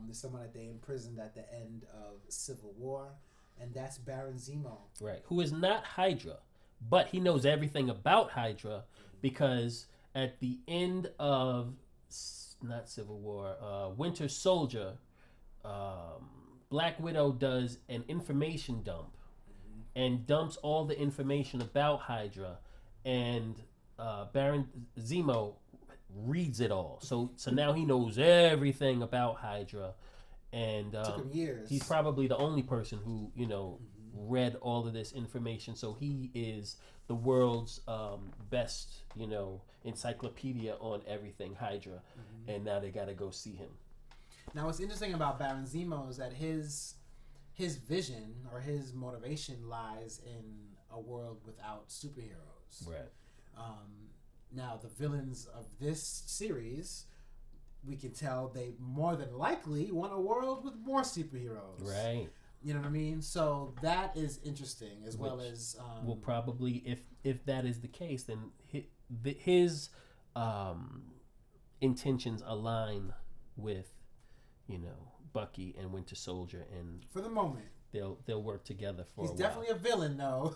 There's someone that they imprisoned at the end of Civil War, and that's Baron Zemo. Right, who is not Hydra, but he knows everything about Hydra because at the end of, not Civil War, Winter Soldier, Black Widow does an information dump and dumps all the information about Hydra, and Baron Zemo reads it all. So now he knows everything about Hydra, and took him years. He's probably the only person who, you know, read all of this information. So he is the world's best, you know, encyclopedia on everything Hydra, and now they got to go see him. Now, what's interesting about Baron Zemo is that his vision or his motivation lies in a world without superheroes. Right. Now, the villains of this series, we can tell they more than likely want a world with more superheroes. Right. You know what I mean? So that is interesting, as well as will probably, if that is the case, then his intentions align with, you know, Bucky and Winter Soldier, and for the moment they'll work together for He's a while. Definitely a villain, though.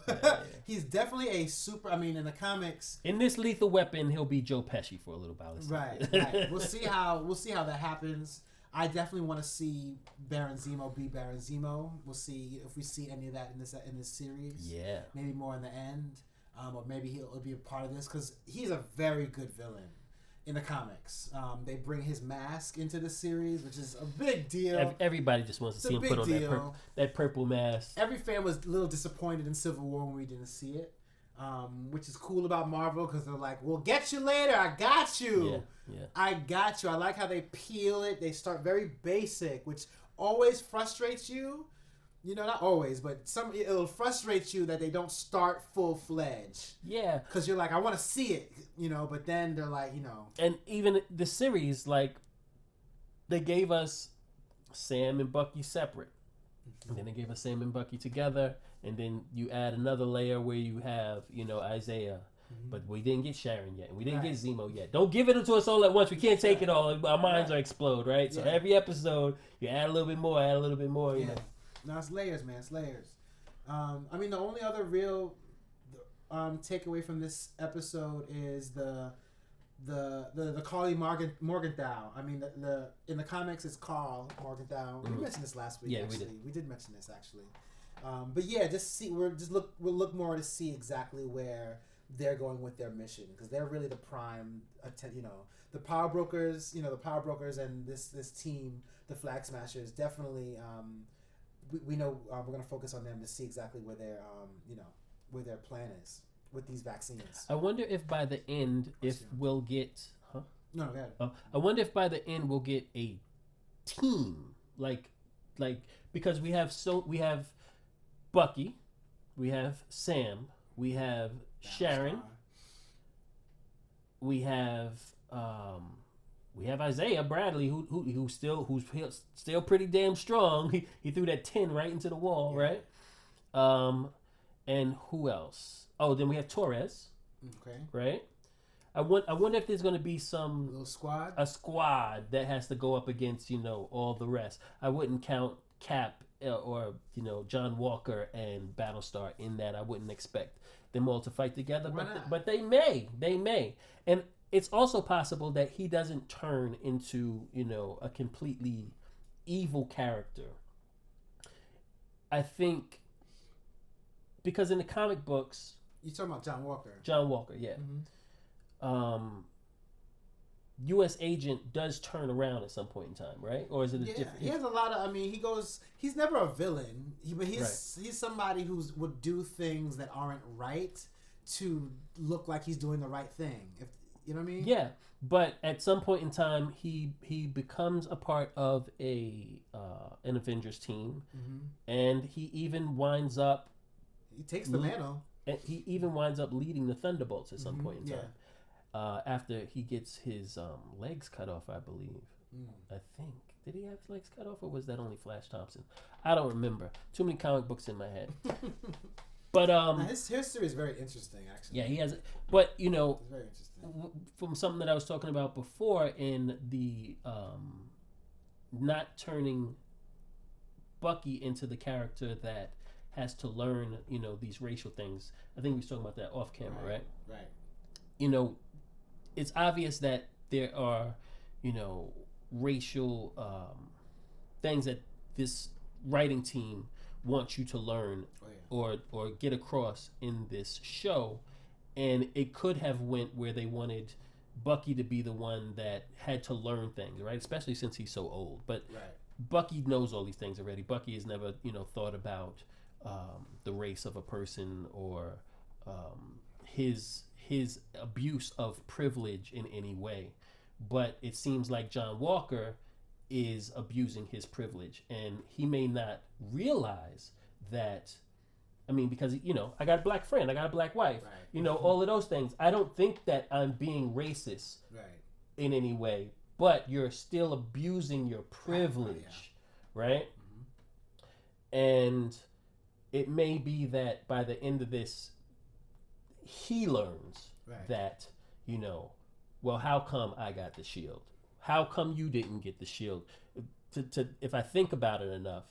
He's definitely a super. I mean, in the comics, in this Lethal Weapon, he'll be Joe Pesci for a little while. Right. We'll see how that happens. I definitely want to see Baron Zemo be Baron Zemo. We'll see if we see any of that in this series. Yeah. Maybe more in the end, or maybe he'll be a part of this because he's a very good villain in the comics. They bring his mask into the series, which is a big deal. Everybody just wants to see him put on that purple mask. Every fan was a little disappointed in Civil War when we didn't see it, which is cool about Marvel because they're like, we'll get you later. I got you. Yeah. I got you. I like how they peel it. They start very basic, which always frustrates you. You know, not always, but it'll frustrate you that they don't start full-fledged. Yeah. Because you're like, I want to see it, you know, but then they're like, you know. And even the series, like, they gave us Sam and Bucky separate. And then they gave us Sam and Bucky together. And then you add another layer where you have, you know, Isaiah. But we didn't get Sharon yet. And we didn't get Zemo yet. Don't give it to us all at once. We can't take it all. Our minds are explode, right? So every episode, you add a little bit more, you know. No, it's layers, man. It's layers. I mean, the only other real takeaway from this episode is the Carly Morgenthau. I mean, the in the comics it's Carl Morgenthau. We mentioned this last week. Yeah, actually. We did mention this actually. But yeah, we'll look more to see exactly where they're going with their mission because they're really the prime. You know, the power brokers. You know, the power brokers and this team, the Flag Smashers, definitely. We know we're going to focus on them to see exactly where their where their plan is with these vaccines. I wonder if by the end, we'll get. No, go ahead. I wonder if by the end we'll get a team, like because we have Bucky, we have Sam, we have Sharon, we have Isaiah Bradley who's still pretty damn strong. He threw that 10 right into the wall, right? And who else? Oh, then we have Torres. Okay. Right. I wonder if there's going to be a squad that has to go up against all the rest. I wouldn't count Cap or John Walker and Battlestar in that. I wouldn't expect them all to fight together. But they may, and it's also possible that he doesn't turn into a completely evil character. I think because in the comic books, you're talking about John Walker. John Walker, yeah. Mm-hmm. U.S. agent does turn around at some point in time, right? Or is it a different? He has a lot of. I mean, he's never a villain. He's somebody who would do things that aren't right to look like he's doing the right thing. If you know what I mean? Yeah, but at some point in time, he becomes a part of an Avengers team, and he even winds up. He takes the mantle. And he even winds up leading the Thunderbolts at some point in time. After he gets his legs cut off, I believe. I think. Did he have his legs cut off, or was that only Flash Thompson? I don't remember. Too many comic books in my head. But his history is very interesting, actually. Yeah, he has. But it's very interesting. From something that I was talking about before in the not turning Bucky into the character that has to learn, these racial things. I think we were talking about that off camera, right? Right. It's obvious that there are, racial things that this writing team wants you to learn or get across in this show, and it could have went where they wanted Bucky to be the one that had to learn things, right? Especially since he's so old. But Bucky knows all these things already. Bucky has never, thought about the race of a person or his abuse of privilege in any way. But it seems like John Walker is abusing his privilege, and he may not realize that. I mean, because I got a black friend, I got a black wife, all of those things. I don't think that I'm being racist in any way, but you're still abusing your privilege, right? And it may be that by the end of this, he learns that, well, how come I got the shield? How come you didn't get the shield? If I think about it enough,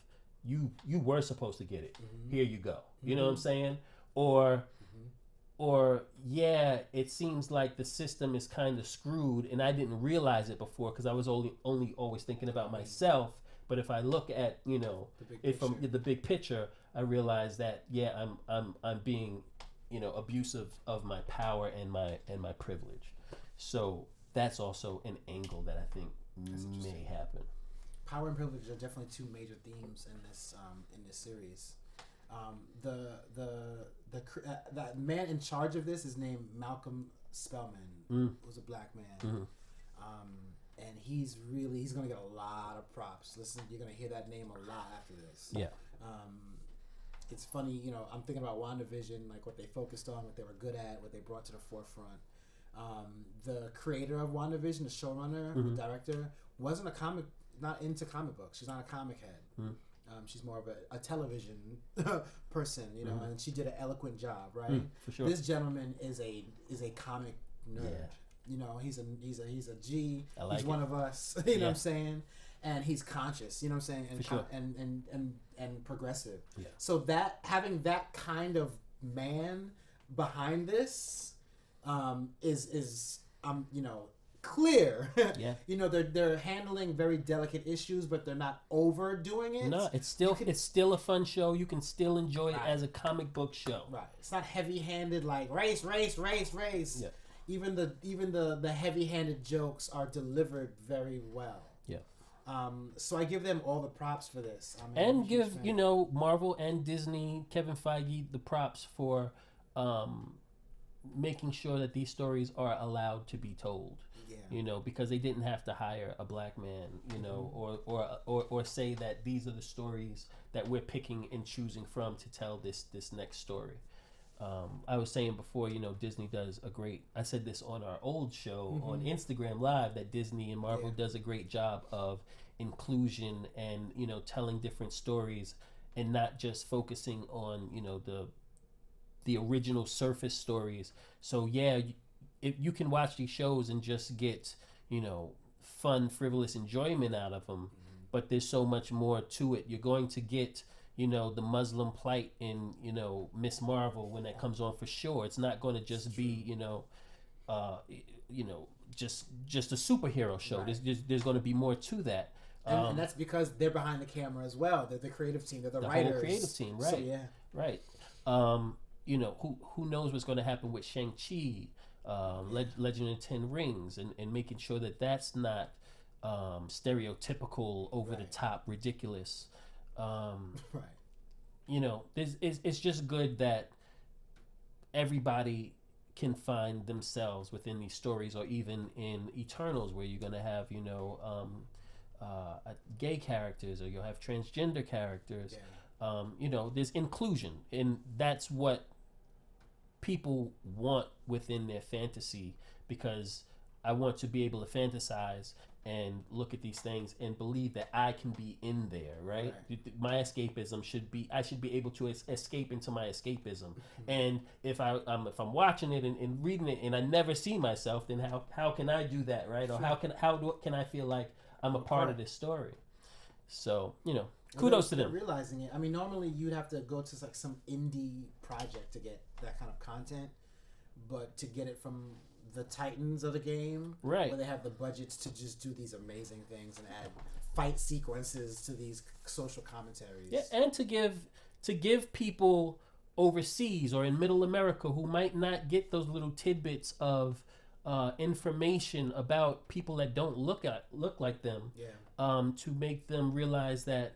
you were supposed to get it. Here you go. You know what I'm saying? Or it seems like the system is kind of screwed, and I didn't realize it before because I was only always thinking about myself. But if I look at from the big picture, I realize that I'm being abusive of my power and my privilege. So that's also an angle that I think may happen. Power and privilege are definitely two major themes in this series. That man in charge of this is named Malcolm Spellman, who's a black man, and he's gonna get a lot of props. Listen, you're gonna hear that name a lot after this. Yeah. It's funny, I'm thinking about WandaVision, like what they focused on, what they were good at, what they brought to the forefront. The creator of WandaVision, the showrunner, the director, not into comic books. She's not a comic head. She's more of a television person, and she did an eloquent job, right? For sure. This gentleman is a comic nerd. Yeah. He's a G. He's one of us. You know what I'm saying? And he's conscious. You know what I'm saying? And for sure. and progressive. Yeah. So that having that kind of man behind this is clear. Yeah. They're handling very delicate issues, but they're not overdoing it. No, it's still a fun show. You can still enjoy it as a comic book show. Right. It's not heavy-handed like race. Yeah. Even the heavy-handed jokes are delivered very well. Yeah. So I give them all the props for this. And give Marvel and Disney, Kevin Feige, the props for making sure that these stories are allowed to be told. Yeah. you know, because they didn't have to hire a black man, you know, or say that these are the stories that we're picking and choosing from to tell this next story. I was saying before, you know, Disney does a great, I said this on our old show on Instagram Live, that Disney and Marvel does a great job of inclusion and, you know, telling different stories and not just focusing on, you know, the original surface stories. So yeah, if you can watch these shows and just get, you know, fun, frivolous enjoyment out of them, but there's so much more to it. You're going to get, you know, the Muslim plight in, you know, Miss Marvel when that comes on for sure. It's not going to just be, you know, just a superhero show. Right. There's going to be more to that. And that's because they're behind the camera as well. They're the creative team. They're the writers. Whole creative team, right? So, yeah. Right. You know, who knows what's going to happen with Shang-Chi, Legend of 10 Rings, and making sure that that's not stereotypical, over the top, ridiculous. Right. You know, it's just good that everybody can find themselves within these stories, or even in Eternals, where you're going to have, you know, gay characters, or you'll have transgender characters. Yeah. You know, there's inclusion, and that's what people want within their fantasy, because I want to be able to fantasize and look at these things and believe that I can be in there, right? My escapism should be, I should be able to escape into my escapism. And if I'm watching it and reading it and I never see myself, then how can I do that, right? Or how can I feel like I'm a part of this story? So, you know, kudos to them. Realizing it. I mean, normally you'd have to go to like some indie project to get that kind of content, but to get it from the titans of the game, right, where they have the budgets to just do these amazing things and add fight sequences to these social commentaries. Yeah, and to give people overseas or in Middle America who might not get those little tidbits of information about people that don't look like them. Yeah. To make them realize that,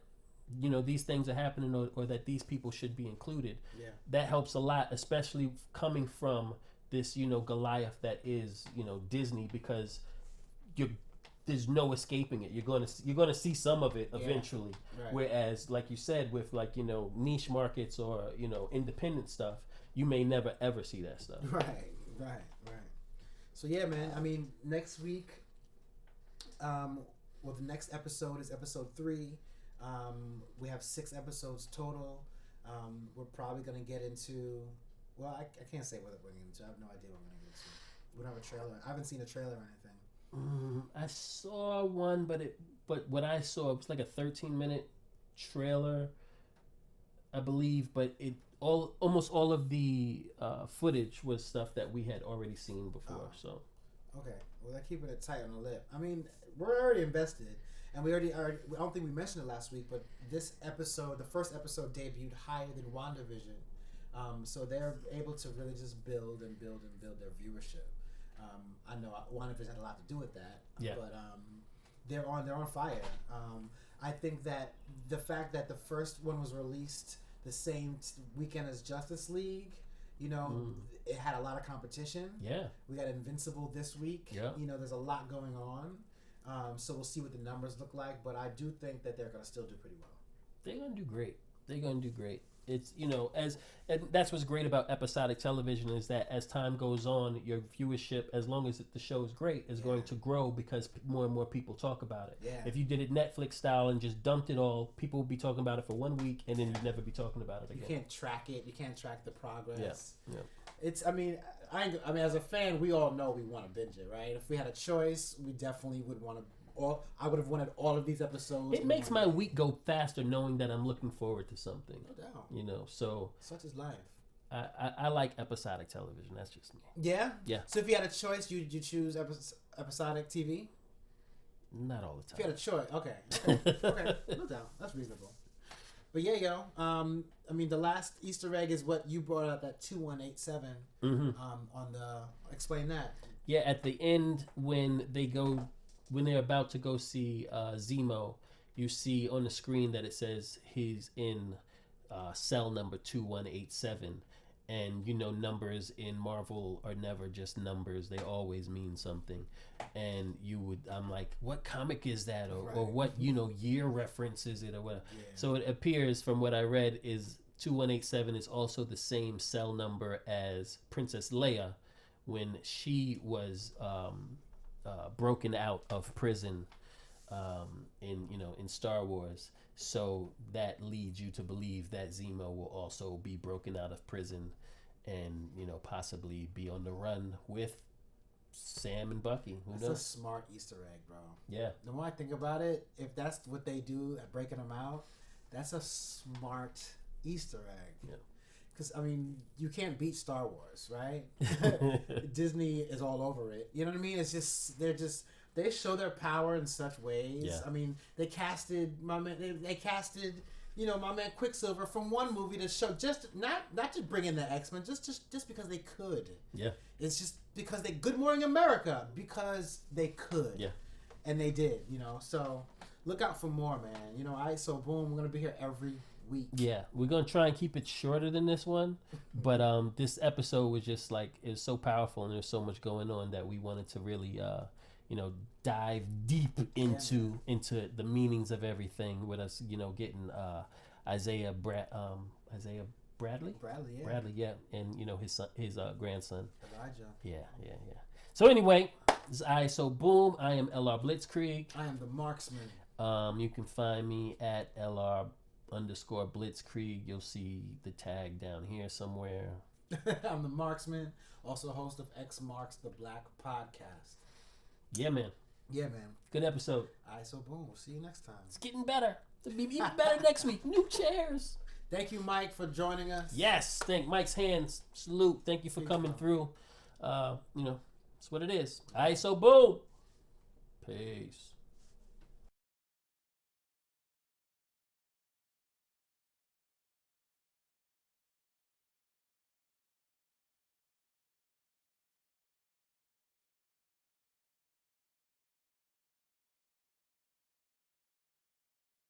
you know, these things are happening, or that these people should be included. Yeah. That That helps a lot, especially coming from this, you know, Goliath that is, you know, Disney, because there's no escaping it. You're gonna see some of it eventually. Right. Whereas, like you said, with, like, you know, niche markets or, you know, independent stuff, you may never ever see that stuff. Right. So yeah, man. I mean, next week, well, the next episode is episode 3. We have 6 episodes total. We're probably gonna get into. Well, I can't say what we're going to get into. I have no idea what we're going to get into. We don't have a trailer. I haven't seen a trailer or anything. I saw one, but what I saw, it was like a 13-minute trailer, I believe. But almost all of the footage was stuff that we had already seen before. So, okay, well, they're keeping it tight on the lip. I mean, we're already invested, and we already. I don't think we mentioned it last week, but this episode, the first episode, debuted higher than WandaVision. So they're able to really just build their viewership. I know WandaVision had a lot to do with that, but they're on fire. I think that the fact that the first one was released the same weekend as Justice League, you know, it had a lot of competition. Yeah, we got Invincible this week. Yeah, you know, there's a lot going on. So we'll see what the numbers look like, but I do think that they're going to still do pretty well. They're going to do great. It's, you know, and that's what's great about episodic television, is that as time goes on, your viewership, as long as the show is great, is going to grow, because more and more people talk about it. Yeah. If you did it Netflix style and just dumped it all, people would be talking about it for 1 week, and then you'd never be talking about it again. You can't track it. You can't track the progress. Yeah. It's. I mean, as a fan, we all know we want to binge it, right? If we had a choice, we definitely would want to. I would have wanted all of these episodes. It makes my week go faster knowing that I'm looking forward to something. No doubt. You know, so such is life. I like episodic television. That's just me. Yeah? Yeah. So if you had a choice, you choose episodic TV? Not all the time. If you had a choice, okay. No doubt. That's reasonable. But yeah, yo. I mean, the last Easter egg is what you brought up, that 2187. On the explain that. Yeah, at the end when they're about to go see Zemo, you see on the screen that it says he's in cell number 2187, And you know, numbers in Marvel are never just numbers; they always mean something. And I'm like, what comic is that, or what year reference is it, or what? Yeah. So it appears, from what I read, is 2187 is also the same cell number as Princess Leia when she was broken out of prison in Star Wars. So that leads you to believe that Zemo will also be broken out of prison and, possibly be on the run with Sam and Bucky. Who knows? That's a smart Easter egg, bro. Yeah. The more I think about it, if that's what they do at breaking them out, that's a smart Easter egg. Yeah. Because, you can't beat Star Wars, right? Disney is all over it. You know what I mean? It's just, they show their power in such ways. Yeah. They casted my man Quicksilver from one movie to show not to bring in the X-Men, just because they could. Yeah. It's just because Good Morning America, because they could. Yeah. And they did, So look out for more, man. Aight, so boom, we're gonna be here every week. Yeah, we're gonna try and keep it shorter than this one, but this episode was just it's so powerful and there's so much going on that we wanted to really dive deep into the meanings of everything with us, getting Isaiah Bradley, and his son, his grandson Elijah. Yeah. So anyway, this is Aight, so boom. I am LR Blitzkrieg. I am the marksman. You can find me at LR_Blitzkrieg. You'll see the tag down here somewhere. I'm the marksman, also host of X Marks the Black podcast. Yeah, man. Good episode. Aight, so boom. We'll see you next time. It's getting better. It'll be even better next week. New chairs. Thank you, Mike, for joining us. Yes. Thank Mike's Handz. Salute. Thank you for coming through. That's what it is. Aight, so boom. Peace.